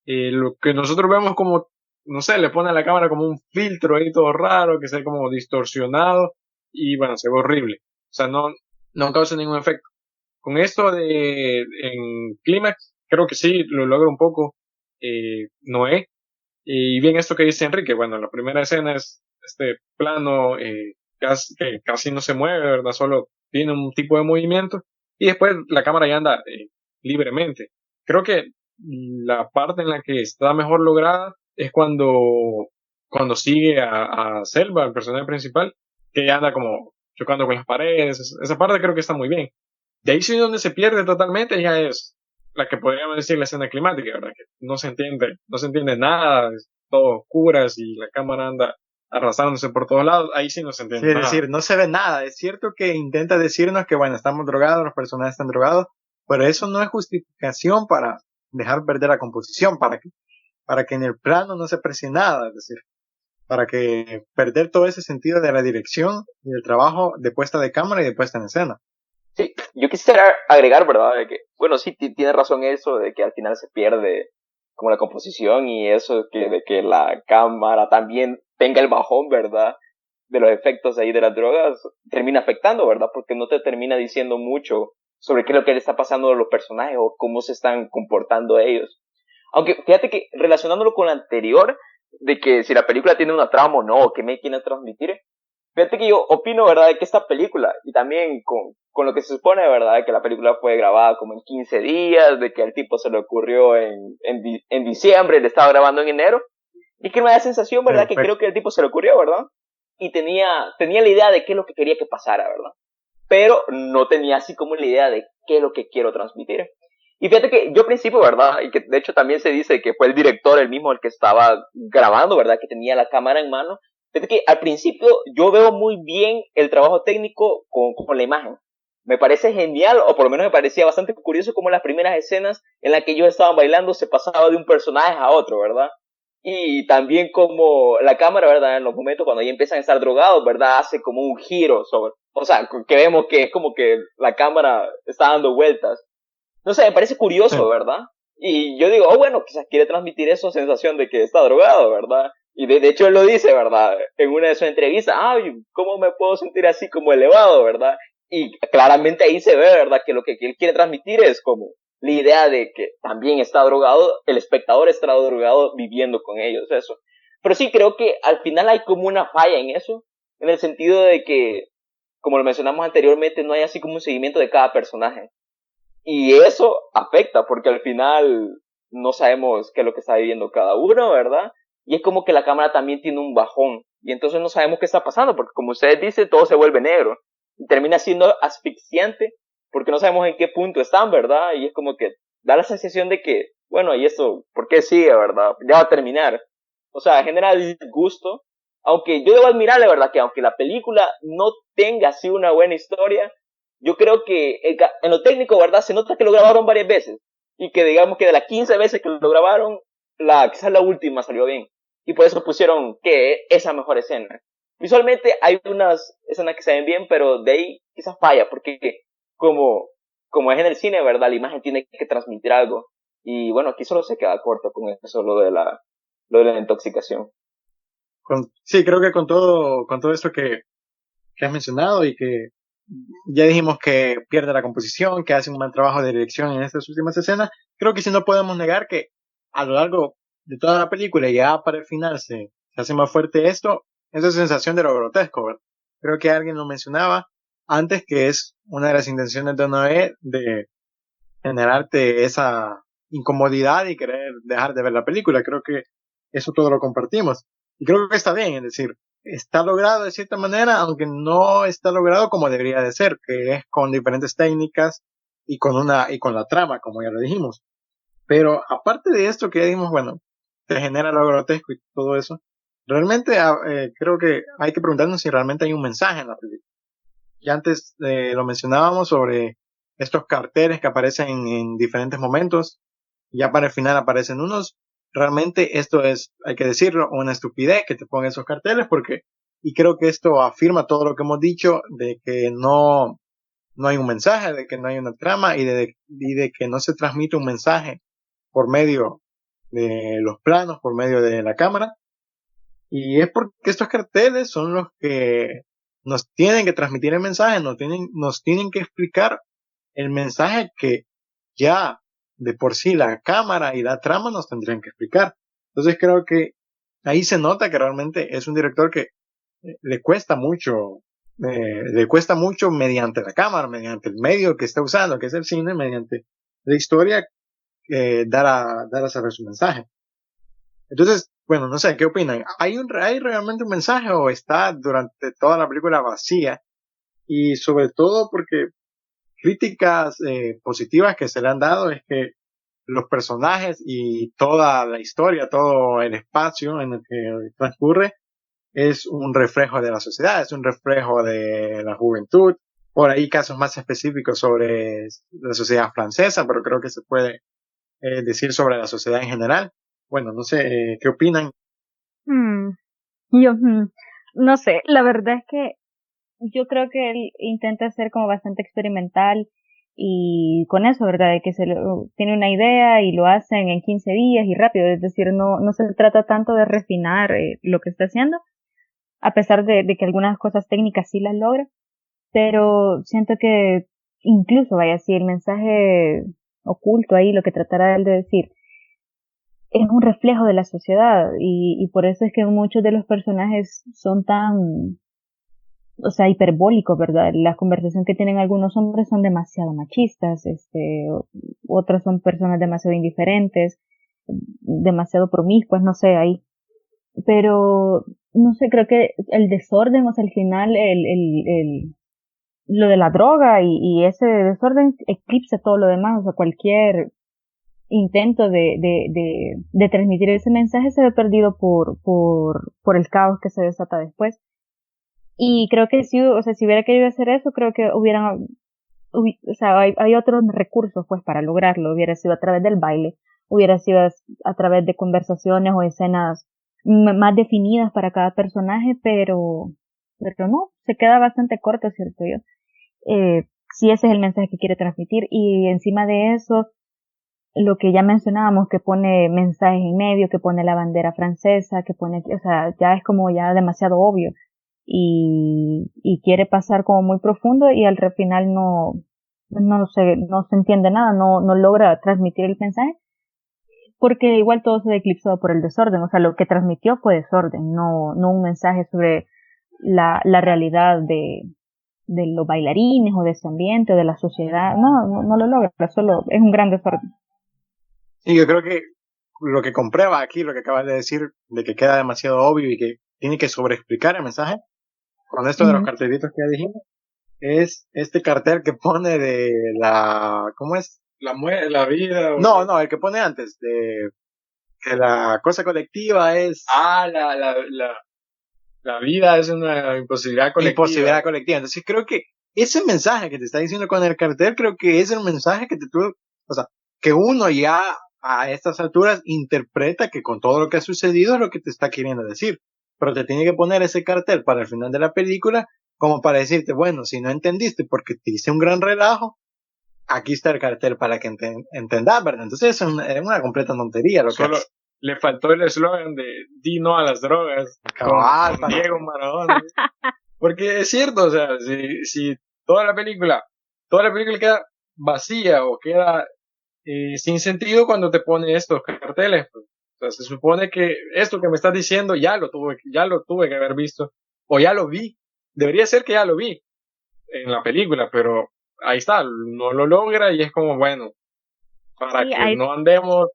Speaker 2: lo que nosotros vemos como, no sé, le pone a la cámara como un filtro ahí todo raro, que se ve como distorsionado y, bueno, se ve horrible. O sea, no causa ningún efecto. Con esto en Clímax, creo que sí lo logra un poco Noé. Y bien esto que dice Enrique, bueno, la primera escena es este plano que casi no se mueve, ¿verdad? Solo tiene un tipo de movimiento y después la cámara ya anda libremente. Creo que la parte en la que está mejor lograda es cuando sigue a Selva, el personaje principal, que ya anda como chocando con las paredes. Esa parte creo que está muy bien. De ahí sí donde se pierde totalmente ya es la que podríamos decir la escena climática, ¿verdad? Que no se entiende nada, es todo oscuras y la cámara anda arrastrándose por todos lados, ahí sí no se
Speaker 1: Sí,
Speaker 2: entiende
Speaker 1: es
Speaker 2: nada.
Speaker 1: decir, no se ve nada. Es cierto que intenta decirnos que, bueno, estamos drogados, los personajes están drogados, pero eso no es justificación para dejar perder la composición, para que en el plano no se aprecie nada, es decir, para que perder todo ese sentido de la dirección y del trabajo de puesta de cámara y de puesta en escena.
Speaker 3: Sí, yo quisiera agregar, ¿verdad? De que, bueno, sí, tiene razón eso de que al final se pierde como la composición y eso de que la cámara también tenga el bajón, ¿verdad? De los efectos ahí de las drogas, termina afectando, ¿verdad? Porque no te termina diciendo mucho sobre qué es lo que le está pasando a los personajes o cómo se están comportando ellos. Aunque fíjate que relacionándolo con lo anterior, de que si la película tiene una trama o no, o qué me quiere transmitir, fíjate que yo opino, ¿verdad?, de que esta película, y también con lo que se supone, ¿verdad?, de que la película fue grabada como en 15 días, de que al tipo se le ocurrió en diciembre, le estaba grabando en enero, y que me da sensación, ¿verdad?, que
Speaker 1: Perfecto.
Speaker 3: creo que al tipo se le ocurrió, ¿verdad? Y tenía la idea de qué es lo que quería que pasara, ¿verdad? Pero no tenía así como la idea de qué es lo que quiero transmitir. Y fíjate que yo al principio, ¿verdad? Y que de hecho también se dice que fue el director el mismo el que estaba grabando, ¿verdad? Que tenía la cámara en mano. Fíjate que al principio yo veo muy bien el trabajo técnico con la imagen. Me parece genial, o por lo menos me parecía bastante curioso cómo las primeras escenas en las que ellos estaban bailando se pasaba de un personaje a otro, ¿verdad? Y también como la cámara, ¿verdad? En los momentos cuando ya empiezan a estar drogados, ¿verdad? Hace como un giro sobre, o sea, que vemos que es como que la cámara está dando vueltas. No sé, me parece curioso, ¿verdad? Y yo digo, oh, bueno, quizás quiere transmitir esa sensación de que está drogado, ¿verdad? Y de hecho él lo dice, ¿verdad? En una de sus entrevistas, ay, ¿cómo me puedo sentir así como elevado, ¿verdad? Y claramente ahí se ve, ¿verdad? Que lo que él quiere transmitir es como la idea de que también está drogado, el espectador está drogado viviendo con ellos, eso. Pero sí creo que al final hay como una falla en eso, en el sentido de que, como lo mencionamos anteriormente, no hay así como un seguimiento de cada personaje. Y eso afecta, porque al final no sabemos qué es lo que está viviendo cada uno, ¿verdad? Y es como que la cámara también tiene un bajón. Y entonces no sabemos qué está pasando, porque como ustedes dicen, todo se vuelve negro. Y termina siendo asfixiante, porque no sabemos en qué punto están, ¿verdad? Y es como que da la sensación de que, bueno, ¿y esto por qué sigue, verdad? Ya va a terminar. O sea, genera disgusto. Aunque yo debo admirarle, ¿verdad? Que aunque la película no tenga así una buena historia, yo creo que en lo técnico, ¿verdad? Se nota que lo grabaron varias veces. Y que digamos que de las 15 veces que lo grabaron, quizás la última salió bien. Y por eso pusieron que esa mejor escena. Visualmente hay unas escenas que se ven bien, pero de ahí quizás falla, porque como, como es en el cine, ¿verdad? La imagen tiene que transmitir algo. Y bueno, aquí solo se queda corto con eso, lo de la intoxicación.
Speaker 1: Sí, creo que con todo esto que has mencionado y que ya dijimos que pierde la composición, que hace un mal trabajo de dirección en estas últimas escenas, creo que sí no podemos negar que a lo largo de toda la película y ya para el final se hace más fuerte esto, esa sensación de lo grotesco, ¿verdad? Creo que alguien lo mencionaba antes, que es una de las intenciones de Noé de generarte esa incomodidad y querer dejar de ver la película. Creo que eso todo lo compartimos. Y creo que está bien, es decir, está logrado de cierta manera, aunque no está logrado como debería de ser, que es con diferentes técnicas y con la trama, como ya lo dijimos. Pero aparte de esto que ya dijimos, bueno, te genera lo grotesco y todo eso, realmente creo que hay que preguntarnos si realmente hay un mensaje en la película. Ya antes lo mencionábamos sobre estos carteles que aparecen en diferentes momentos, ya para el final aparecen unos. Realmente esto es, hay que decirlo, una estupidez que te pongan esos carteles, porque, y creo que esto afirma todo lo que hemos dicho, de que no hay un mensaje, de que no hay una trama y de que no se transmite un mensaje por medio de los planos, por medio de la cámara. Y es porque estos carteles son los que nos tienen que transmitir el mensaje, nos tienen que explicar el mensaje que ya de por sí la cámara y la trama nos tendrían que explicar. Entonces creo que ahí se nota que realmente es un director que le cuesta mucho mediante la cámara, mediante el medio que está usando, que es el cine, mediante la historia, dar a saber su mensaje. Entonces, bueno, no sé, ¿qué opinan? ¿Hay realmente un mensaje o está durante toda la película vacía? Y sobre todo porque críticas positivas que se le han dado es que los personajes y toda la historia, todo el espacio en el que transcurre es un reflejo de la sociedad, es un reflejo de la juventud. Por ahí casos más específicos sobre la sociedad francesa, pero creo que se puede decir sobre la sociedad en general. Bueno, no sé, ¿qué opinan?
Speaker 4: Hmm, yo, no sé, la verdad es que yo creo que él intenta ser como bastante experimental y con eso, ¿verdad? De que tiene una idea y lo hacen en 15 días y rápido, es decir, no se trata tanto de refinar lo que está haciendo, a pesar de que algunas cosas técnicas sí las logra, pero siento que incluso, vaya, si el mensaje oculto ahí, lo que tratará él de decir, es un reflejo de la sociedad y por eso es que muchos de los personajes son tan, o sea, hiperbólicos, ¿verdad? La conversación que tienen algunos hombres son demasiado machistas, otros son personas demasiado indiferentes, demasiado promiscuas, no sé, ahí. Pero, no sé, creo que el desorden, o sea, al final, lo de la droga y ese desorden eclipsa todo lo demás, o sea, cualquier intento de transmitir ese mensaje se ve perdido por el caos que se desata después. Y creo que si, o sea, si hubiera querido hacer eso, creo que o sea, hay otros recursos pues para lograrlo. Hubiera sido a través del baile, hubiera sido a través de conversaciones o escenas más definidas para cada personaje, pero no, se queda bastante corto, cierto yo. Si ese es el mensaje que quiere transmitir y encima de eso, lo que ya mencionábamos, que pone mensajes en medio, que pone la bandera francesa, que pone, o sea, ya es como ya demasiado obvio y quiere pasar como muy profundo y al final no se entiende nada, no logra transmitir el mensaje porque igual todo se ve eclipsado por el desorden, o sea, lo que transmitió fue desorden, no un mensaje sobre la realidad de los bailarines o de ese ambiente o de la sociedad, no lo logra, solo es un gran desorden.
Speaker 1: Y yo creo que lo que comprueba aquí, lo que acabas de decir, de que queda demasiado obvio y que tiene que sobreexplicar el mensaje, con esto de los cartelitos que ya dijimos, es este cartel que pone de ¿cómo es?
Speaker 2: La vida.
Speaker 1: No, el que pone antes, de que la cosa colectiva es...
Speaker 2: La vida es una imposibilidad colectiva.
Speaker 1: Imposibilidad colectiva. Entonces creo que ese mensaje que te está diciendo con el cartel, creo que es el mensaje que o sea, que uno ya a estas alturas interpreta que con todo lo que ha sucedido es lo que te está queriendo decir. Pero te tiene que poner ese cartel para el final de la película como para decirte, bueno, si no entendiste porque te hice un gran relajo, aquí está el cartel para que entendas, ¿verdad? Entonces es una completa tontería lo
Speaker 2: Solo
Speaker 1: que
Speaker 2: le faltó el eslogan de di no a las drogas con Diego Maradona. Porque es cierto, o sea, si toda la película queda vacía o queda sin sentido cuando te pone estos carteles, pues. O sea, se supone que esto que me estás diciendo ya lo tuve que haber visto, o ya lo vi. Debería ser que ya lo vi en la película, pero ahí está, no lo logra y es como, bueno, para
Speaker 4: Sí,
Speaker 2: que no andemos,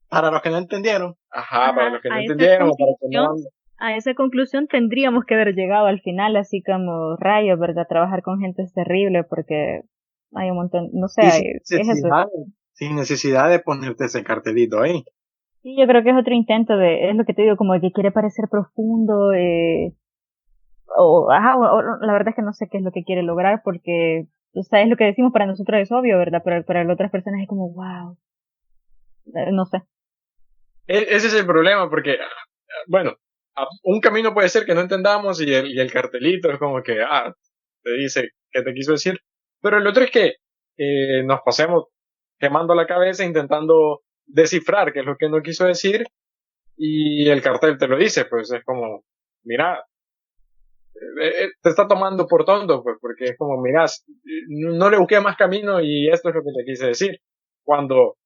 Speaker 1: Para los que no entendieron,
Speaker 2: para los que no
Speaker 4: a esa
Speaker 2: entendieron, o para que no
Speaker 4: conclusión, a esa conclusión tendríamos que haber llegado al final, así como rayos, ¿verdad? Trabajar con gente es terrible porque hay un montón, no sé,
Speaker 1: y
Speaker 4: es eso.
Speaker 1: sin necesidad de ponerte ese cartelito ahí.
Speaker 4: Sí, yo creo que es otro intento es lo que te digo, como que quiere parecer profundo, o la verdad es que no sé qué es lo que quiere lograr porque, o sea, es lo que decimos para nosotros es obvio, ¿verdad? Pero para las otras personas es como, wow, no sé.
Speaker 2: Ese es el problema, porque, bueno, un camino puede ser que no entendamos y el cartelito es como que, te dice qué te quiso decir, pero el otro es que nos pasemos quemando la cabeza intentando descifrar qué es lo que no quiso decir y el cartel te lo dice, pues es como, mira, te está tomando por tonto, pues, porque es como, mira, no le busqué más camino y esto es lo que te quise decir. Cuando,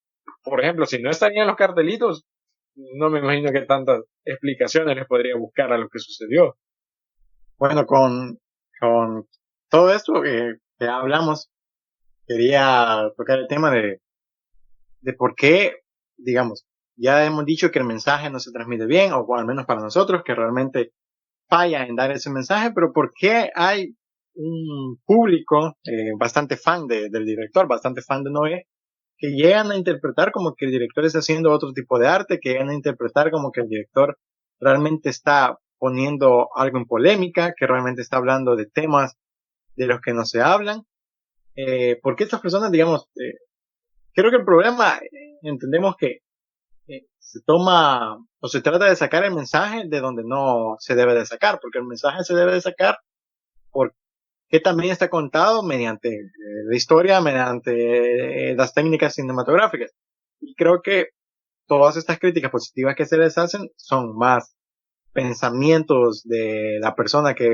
Speaker 2: por ejemplo, si no estarían los cartelitos, no me imagino que tantas explicaciones les podría buscar a lo que sucedió.
Speaker 1: Bueno, con todo esto que hablamos, quería tocar el tema de por qué, digamos, ya hemos dicho que el mensaje no se transmite bien, o al menos para nosotros, que realmente falla en dar ese mensaje, pero por qué hay un público bastante fan del director, bastante fan de Noé, que llegan a interpretar como que el director está haciendo otro tipo de arte, que llegan a interpretar como que el director realmente está poniendo algo en polémica, que realmente está hablando de temas de los que no se hablan. Porque estas personas, digamos, creo que el problema, entendemos que se toma o se trata de sacar el mensaje de donde no se debe de sacar, porque el mensaje se debe de sacar porque también está contado mediante la historia, mediante las técnicas cinematográficas. Y creo que todas estas críticas positivas que se les hacen son más pensamientos de la persona que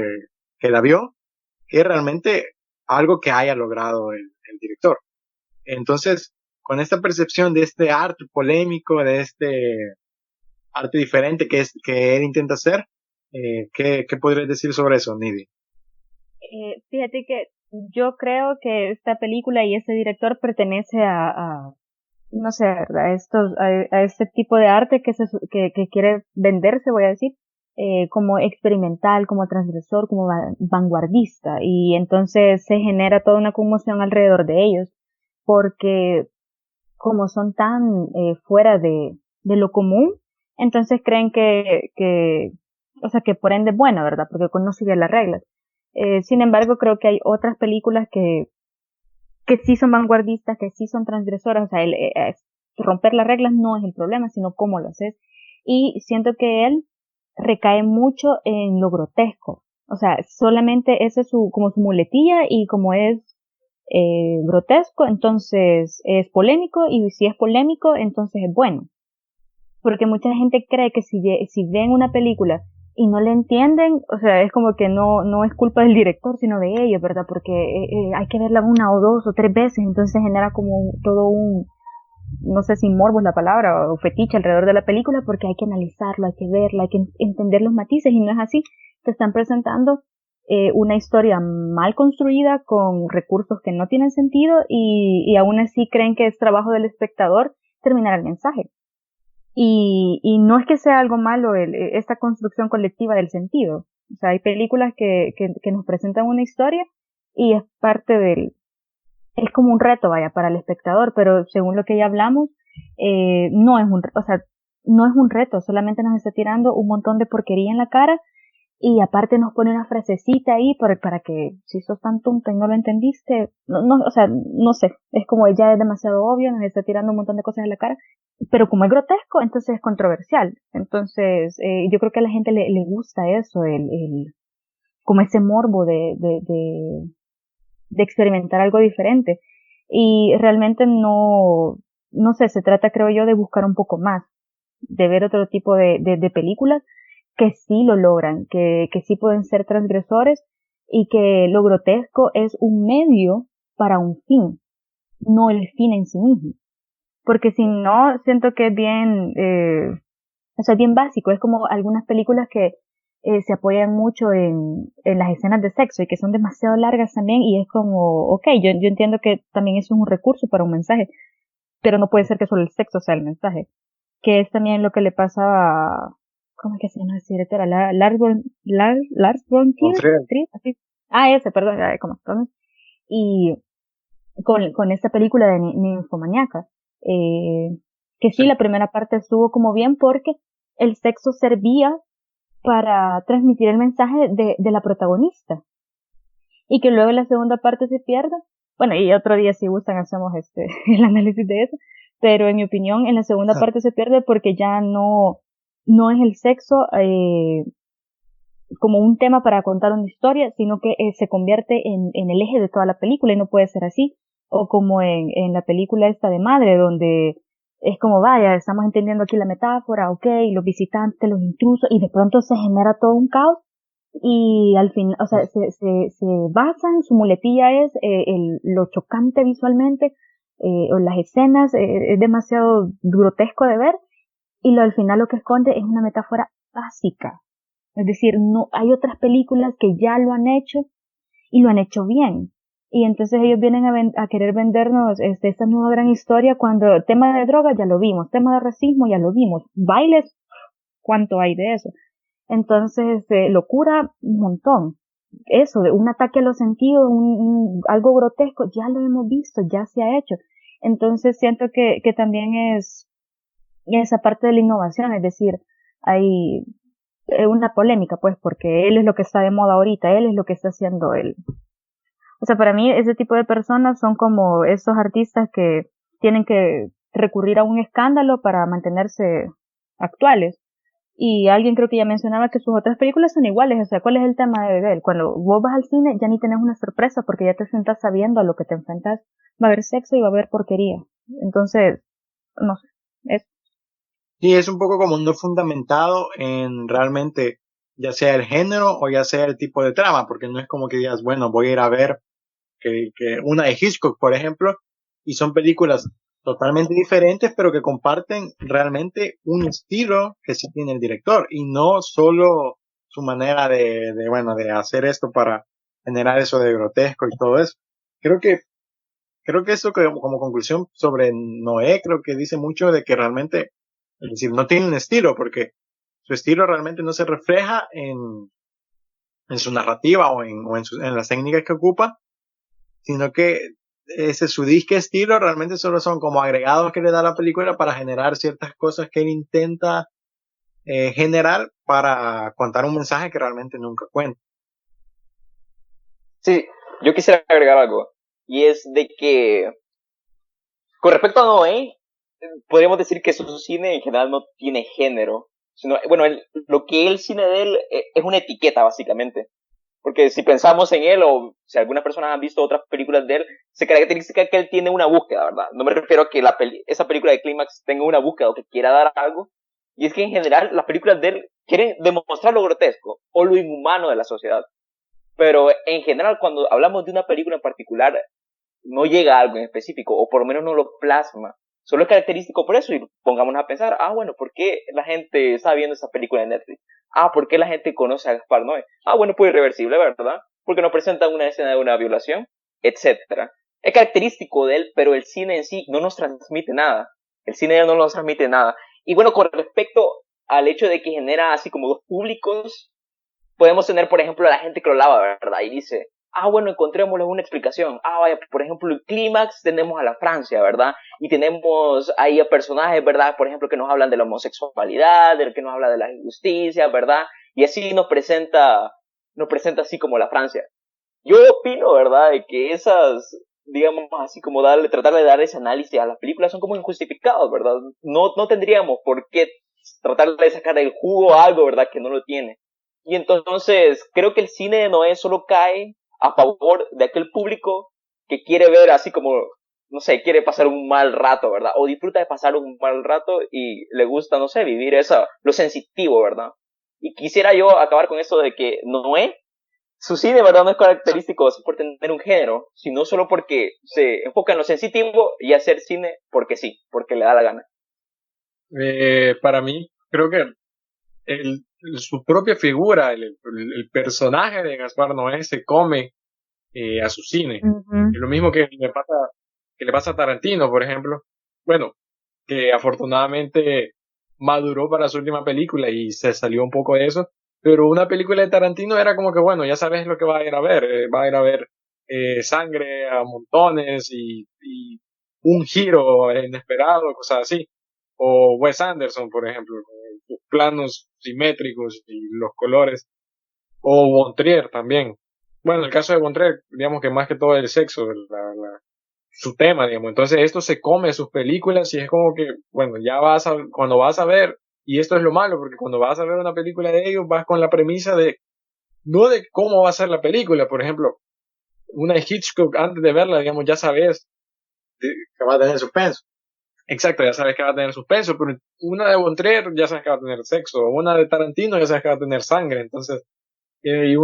Speaker 1: la vio que realmente algo que haya logrado el director. Entonces, con esta percepción de este arte polémico, de este arte diferente que él intenta hacer, ¿qué podrías decir sobre eso, Nidi?
Speaker 4: Fíjate que yo creo que esta película y este director pertenece no sé, ¿verdad? A este tipo de arte que quiere venderse, voy a decir, como experimental, como transgresor, como vanguardista. Y entonces se genera toda una conmoción alrededor de ellos, porque como son tan fuera de lo común, entonces creen o sea, que por ende es bueno, ¿verdad? Porque no sigue las reglas. Sin embargo, creo que hay otras películas que sí son vanguardistas, que sí son transgresoras, o sea, romper las reglas no es el problema, sino cómo lo haces. Y siento que él recae mucho en lo grotesco. O sea, solamente esa es como su muletilla y como es grotesco, entonces es polémico y si es polémico, entonces es bueno. Porque mucha gente cree que si ven una película y no le entienden, o sea, es como que no es culpa del director, sino de ellos, ¿verdad? Porque hay que verla una o dos o tres veces, entonces genera como todo no sé si morbo es la palabra, o fetiche alrededor de la película, porque hay que analizarla, hay que verla, hay que entender los matices, y no es así. Te están presentando una historia mal construida, con recursos que no tienen sentido, y aún así creen que es trabajo del espectador terminar el mensaje. Y no es que sea algo malo esta construcción colectiva del sentido. O sea, hay películas que nos presentan una historia y es parte es como un reto, vaya, para el espectador, pero según lo que ya hablamos, no es o sea, no es un reto, solamente nos está tirando un montón de porquería en la cara y aparte nos pone una frasecita ahí para que si sos tan tonto y no lo entendiste, o sea, no sé, es como ya es demasiado obvio, nos está tirando un montón de cosas en la cara, pero como es grotesco, entonces es controversial. Entonces, yo creo que a la gente le gusta eso, como ese morbo de experimentar algo diferente. Y realmente no sé, se trata, creo yo, de buscar un poco más, de ver otro tipo de películas que sí lo logran, que sí pueden ser transgresores y que lo grotesco es un medio para un fin, no el fin en sí mismo. Porque si no, siento que es bien, O sea, es bien básico, es como algunas películas que se apoyan mucho en las escenas de sexo y que son demasiado largas también y es como, ok, yo entiendo que también eso es un recurso para un mensaje, pero no puede ser que solo el sexo sea el mensaje, que es también lo que le pasa a, ¿cómo es que se llama ese director? A Lars von
Speaker 1: Montreal.
Speaker 4: Trier, así. Ah, ese, perdón, ¿cómo? Y con esta película de Ninfomaníaca, que sí,
Speaker 2: Sí.
Speaker 4: la primera parte estuvo como bien porque el sexo servía para transmitir el mensaje de la protagonista y que luego la segunda parte se pierde. Bueno, y otro día si gustan hacemos el análisis de eso, pero en mi opinión en la segunda parte se pierde porque ya no es el sexo como un tema para contar una historia, sino que se convierte en el eje de toda la película y no puede ser así. O como en la película esta de Madre, donde es como, vaya, estamos entendiendo aquí la metáfora, ok, los visitantes, los intrusos, y de pronto se genera todo un caos y al fin, o sea, se basa en su muletilla es lo chocante visualmente, o las escenas, es demasiado grotesco de ver, y al final lo que esconde es una metáfora básica. Es decir, no, hay otras películas que ya lo han hecho y lo han hecho bien. Y entonces ellos vienen a querer vendernos esta nueva gran historia cuando tema de droga ya lo vimos, tema de racismo ya lo vimos, bailes, ¿cuánto hay de eso? Entonces, locura, un montón. Eso, de un ataque a los sentidos, algo grotesco, ya lo hemos visto, ya se ha hecho. Entonces siento que también es esa parte de la innovación, es decir, hay una polémica, pues, porque él es lo que está de moda ahorita, él es lo que está haciendo él. O sea, para mí ese tipo de personas son como esos artistas que tienen que recurrir a un escándalo para mantenerse actuales. Y alguien creo que ya mencionaba que sus otras películas son iguales, o sea, ¿cuál es el tema de él? Cuando vos vas al cine ya ni tenés una sorpresa porque ya te sentás sabiendo a lo que te enfrentas. Va a haber sexo y va a haber porquería. Entonces, no sé, es
Speaker 1: Sí, es un poco como no fundamentado en realmente ya sea el género o ya sea el tipo de trama, porque no es como que digas, bueno, voy a ir a ver que una de Hitchcock, por ejemplo, y son películas totalmente diferentes, pero que comparten realmente un estilo que sí tiene el director y no solo su manera bueno, de hacer esto para generar eso de grotesco y todo eso. Creo que, creo que eso como conclusión sobre Noé, creo que dice mucho de que realmente, es decir, no tiene un estilo, porque su estilo realmente no se refleja en su narrativa en las técnicas que ocupa, sino que ese su disque estilo realmente solo son como agregados que le da la película para generar ciertas cosas que él intenta generar para contar un mensaje que realmente nunca cuenta.
Speaker 3: Sí, yo quisiera agregar algo. Y es de que, con respecto a Noé, podríamos decir que su cine en general no tiene género. Sino, bueno, lo que el cine de él es una etiqueta, básicamente. Porque si pensamos en él, o si algunas personas han visto otras películas de él, se caracteriza que él tiene una búsqueda, ¿verdad? No me refiero a que esa película de Clímax tenga una búsqueda o que quiera dar algo. Y es que en general las películas de él quieren demostrar lo grotesco o lo inhumano de la sociedad. Pero en general, cuando hablamos de una película en particular, no llega a algo en específico, o por lo menos no lo plasma. Solo es característico por eso, y pongámonos a pensar, bueno, ¿por qué la gente está viendo esa película en Netflix? ¿Por qué la gente conoce a Gaspar Noé? Bueno, pues irreversible, ¿verdad? Porque nos presentan una escena de una violación, etcétera. Es característico de él, pero el cine en sí no nos transmite nada. El cine no nos transmite nada. Y bueno, con respecto al hecho de que genera así como dos públicos, podemos tener, por ejemplo, a la gente que lo lava, ¿verdad? Y dice, bueno, encontrémosle una explicación. Vaya, por ejemplo, en Clímax tenemos a la Francia, ¿verdad? Y tenemos ahí a personajes, ¿verdad? Por ejemplo, que nos hablan de la homosexualidad, del que nos habla de la injusticia, ¿verdad? Y así nos presenta así como la Francia. Yo opino, ¿verdad? De que esas, digamos, así como tratar de dar ese análisis a las películas son como injustificados, ¿verdad? No tendríamos por qué tratar de sacar el jugo a algo, ¿verdad? Que no lo tiene. Y entonces creo que el cine de Noé solo cae a favor de aquel público que quiere ver así como, no sé, quiere pasar un mal rato, ¿verdad? O disfruta de pasar un mal rato y le gusta, no sé, vivir lo sensitivo, ¿verdad? Y quisiera yo acabar con esto de que Noé, su cine, ¿verdad? No es característico por tener un género, sino solo porque se enfoca en lo sensitivo y hacer cine porque sí, porque le da la gana.
Speaker 2: Para mí, creo que su propia figura, el personaje de Gaspar Noé se come a su cine.
Speaker 4: Ujú.
Speaker 2: Es lo mismo que le pasa a Tarantino, por ejemplo. Bueno, que afortunadamente maduró para su última película y se salió un poco de eso. Pero una película de Tarantino era como que, bueno, ya sabes lo que va a ir a ver. Va a ir a ver sangre a montones y un giro inesperado, cosas así. O Wes Anderson, por ejemplo, con sus planos simétricos y los colores. O Von Trier también. Bueno, en el caso de Von Trier, digamos que más que todo el sexo, su tema, digamos. Entonces esto se come sus películas y es como que, bueno, cuando vas a ver, y esto es lo malo, porque cuando vas a ver una película de ellos, vas con la premisa no de cómo va a ser la película, por ejemplo, una de Hitchcock, antes de verla, digamos, ya sabes,
Speaker 1: Que va a tener suspenso.
Speaker 2: exacto, ya sabes que va a tener suspenso, pero una de Von Trier ya sabes que va a tener sexo, una de Tarantino ya sabes que va a tener sangre, entonces, y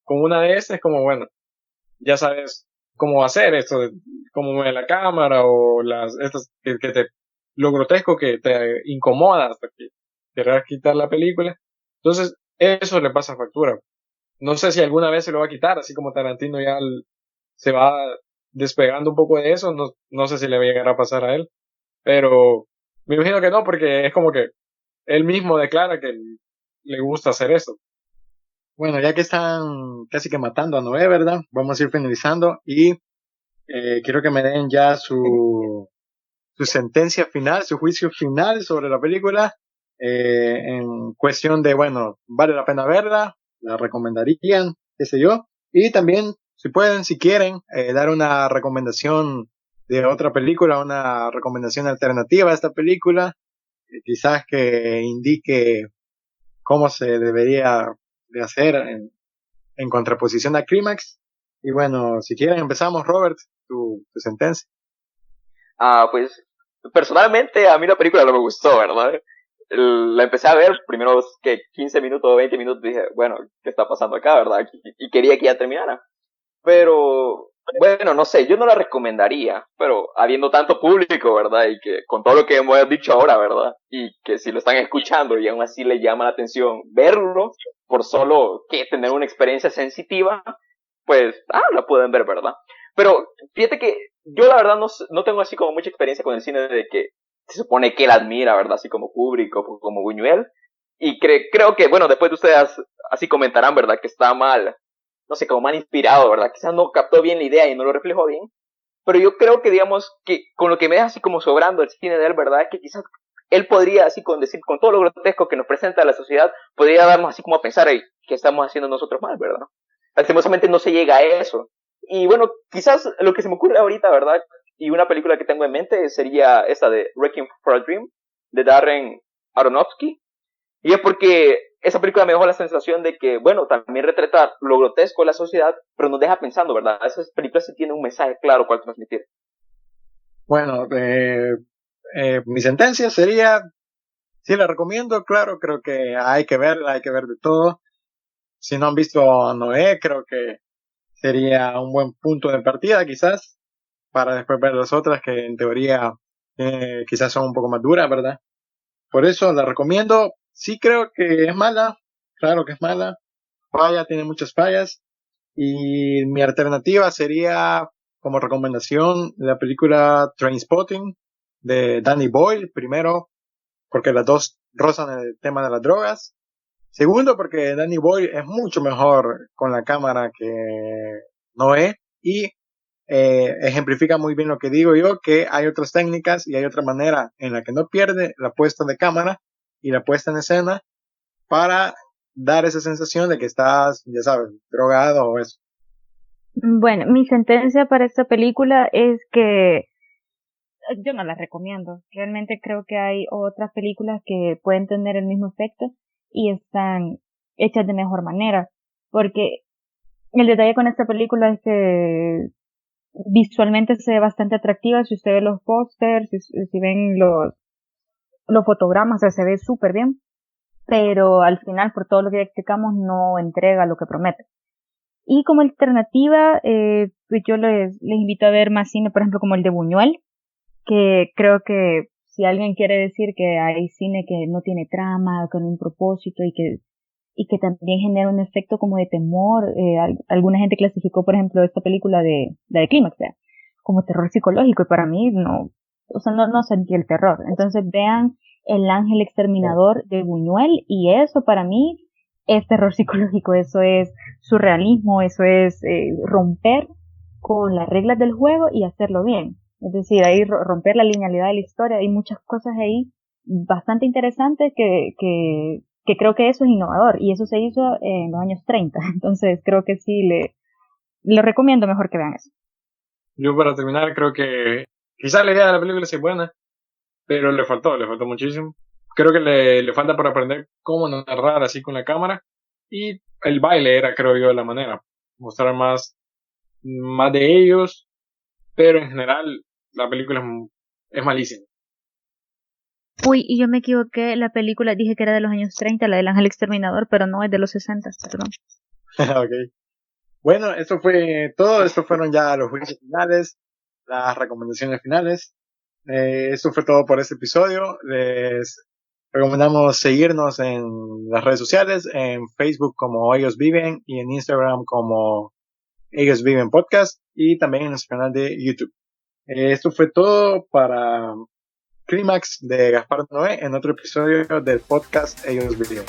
Speaker 2: con una de estas es como, bueno, ya sabes cómo va a ser esto, cómo mueve la cámara o lo grotesco que te incomoda hasta que querrás quitar la película. Entonces, eso le pasa factura. No sé si alguna vez se lo va a quitar, así como Tarantino se va despegando un poco de eso, no sé si le va a llegar a pasar a él, pero me imagino que no, porque es como que él mismo declara que le gusta hacer eso.
Speaker 1: Bueno, ya que están casi que matando a Noé, ¿verdad? Vamos a ir finalizando y quiero que me den ya su sentencia final, su juicio final sobre la película, en cuestión de, bueno, ¿vale la pena verla? ¿La recomendarían? ¿Qué sé yo? Y también, si pueden, si quieren, dar una recomendación de otra película, una recomendación alternativa a esta película, quizás que indique cómo se debería de hacer en contraposición a Clímax. Y bueno, si quieren empezamos, Robert, tu sentencia.
Speaker 3: Pues personalmente a mí la película no me gustó, ¿verdad? La empecé a ver, primeros que 15 minutos o 20 minutos dije, bueno, ¿qué está pasando acá, verdad? Y quería que ya terminara. Pero, bueno, no sé, yo no la recomendaría, pero habiendo tanto público, ¿verdad? Y que con todo lo que hemos dicho ahora, ¿verdad? Y que si lo están escuchando y aún así le llama la atención verlo, por solo que tener una experiencia sensitiva, pues, la pueden ver, ¿verdad? Pero fíjate que yo la verdad no tengo así como mucha experiencia con el cine de que se supone que él admira, ¿verdad? Así como Kubrick o como Buñuel. Y creo que, bueno, después de ustedes así comentarán, ¿verdad? Que está mal, no sé, como mal inspirado, ¿verdad? Quizás no captó bien la idea y no lo reflejó bien. Pero yo creo que, digamos, que con lo que me deja así como sobrando el cine de él, ¿verdad? Que quizás él podría, así con decir, con todo lo grotesco que nos presenta la sociedad, podría darnos así como a pensar, hey, ¿qué estamos haciendo nosotros mal, verdad? Lastimosamente no se llega a eso. Y bueno, quizás lo que se me ocurre ahorita, ¿verdad? Y una película que tengo en mente sería esta de Requiem for a Dream, de Darren Aronofsky. Y es porque esa película me dejó la sensación de que, bueno, también retrata lo grotesco de la sociedad, pero nos deja pensando, ¿verdad? Esas películas sí tienen un mensaje claro cual transmitir.
Speaker 1: Bueno, mi sentencia sería, sí la recomiendo, claro, creo que hay que verla, hay que ver de todo. Si no han visto a Noé, creo que sería un buen punto de partida quizás, para después ver las otras que en teoría quizás son un poco más duras, ¿verdad? Por eso la recomiendo. Sí creo que es mala, claro que es mala, falla, tiene muchas fallas. Y mi alternativa sería, como recomendación, la película Trainspotting de Danny Boyle, primero, porque las dos rozan el tema de las drogas. Segundo, porque Danny Boyle es mucho mejor con la cámara que Noé y ejemplifica muy bien lo que digo yo, que hay otras técnicas y hay otra manera en la que no pierde la puesta de cámara y la puesta en escena para dar esa sensación de que estás, ya sabes, drogado o eso.
Speaker 4: Bueno, mi sentencia para esta película es que yo no la recomiendo. Realmente creo que hay otras películas que pueden tener el mismo efecto y están hechas de mejor manera. Porque el detalle con esta película es que visualmente se ve bastante atractiva. Si usted ve los pósters, si ven los fotogramas, o sea, se ve súper bien. Pero al final, por todo lo que explicamos, no entrega lo que promete. Y como alternativa, pues yo les invito a ver más cine, por ejemplo, como el de Buñuel, que creo que si alguien quiere decir que hay cine que no tiene trama, con un propósito y que también genera un efecto como de temor, alguna gente clasificó, por ejemplo, esta película la de Clímax, ¿verdad? Como terror psicológico, y para mí no, o sea, no sentí el terror. Entonces vean El Ángel Exterminador de Buñuel, y eso para mí es terror psicológico, eso es surrealismo, eso es romper con las reglas del juego y hacerlo bien. Es decir, ahí romper la linealidad de la historia. Hay muchas cosas ahí bastante interesantes que creo que eso es innovador, y eso se hizo en los años 30. Entonces creo que sí, le recomiendo mejor que vean eso.
Speaker 2: Yo para terminar creo que quizás la idea de la película sí es buena, pero le faltó muchísimo. Creo que le falta por aprender cómo narrar así con la cámara, y el baile era, creo yo, la manera, mostrar más de ellos, pero en general la película es malísima.
Speaker 4: Uy, y yo me equivoqué, la película dije que era de los años 30, la del Ángel Exterminador, pero no, es de los 60, perdón.
Speaker 1: Ok. Bueno, esto fue todo. Estos fueron ya los juicios finales, las recomendaciones finales. Eso fue todo por este episodio. Les recomendamos seguirnos en las redes sociales, en Facebook como Ellos Viven y en Instagram como Ellos Viven Podcast, y también en nuestro canal de YouTube. Esto fue todo para Clímax de Gaspar Noé en otro episodio del podcast Ellos Viven.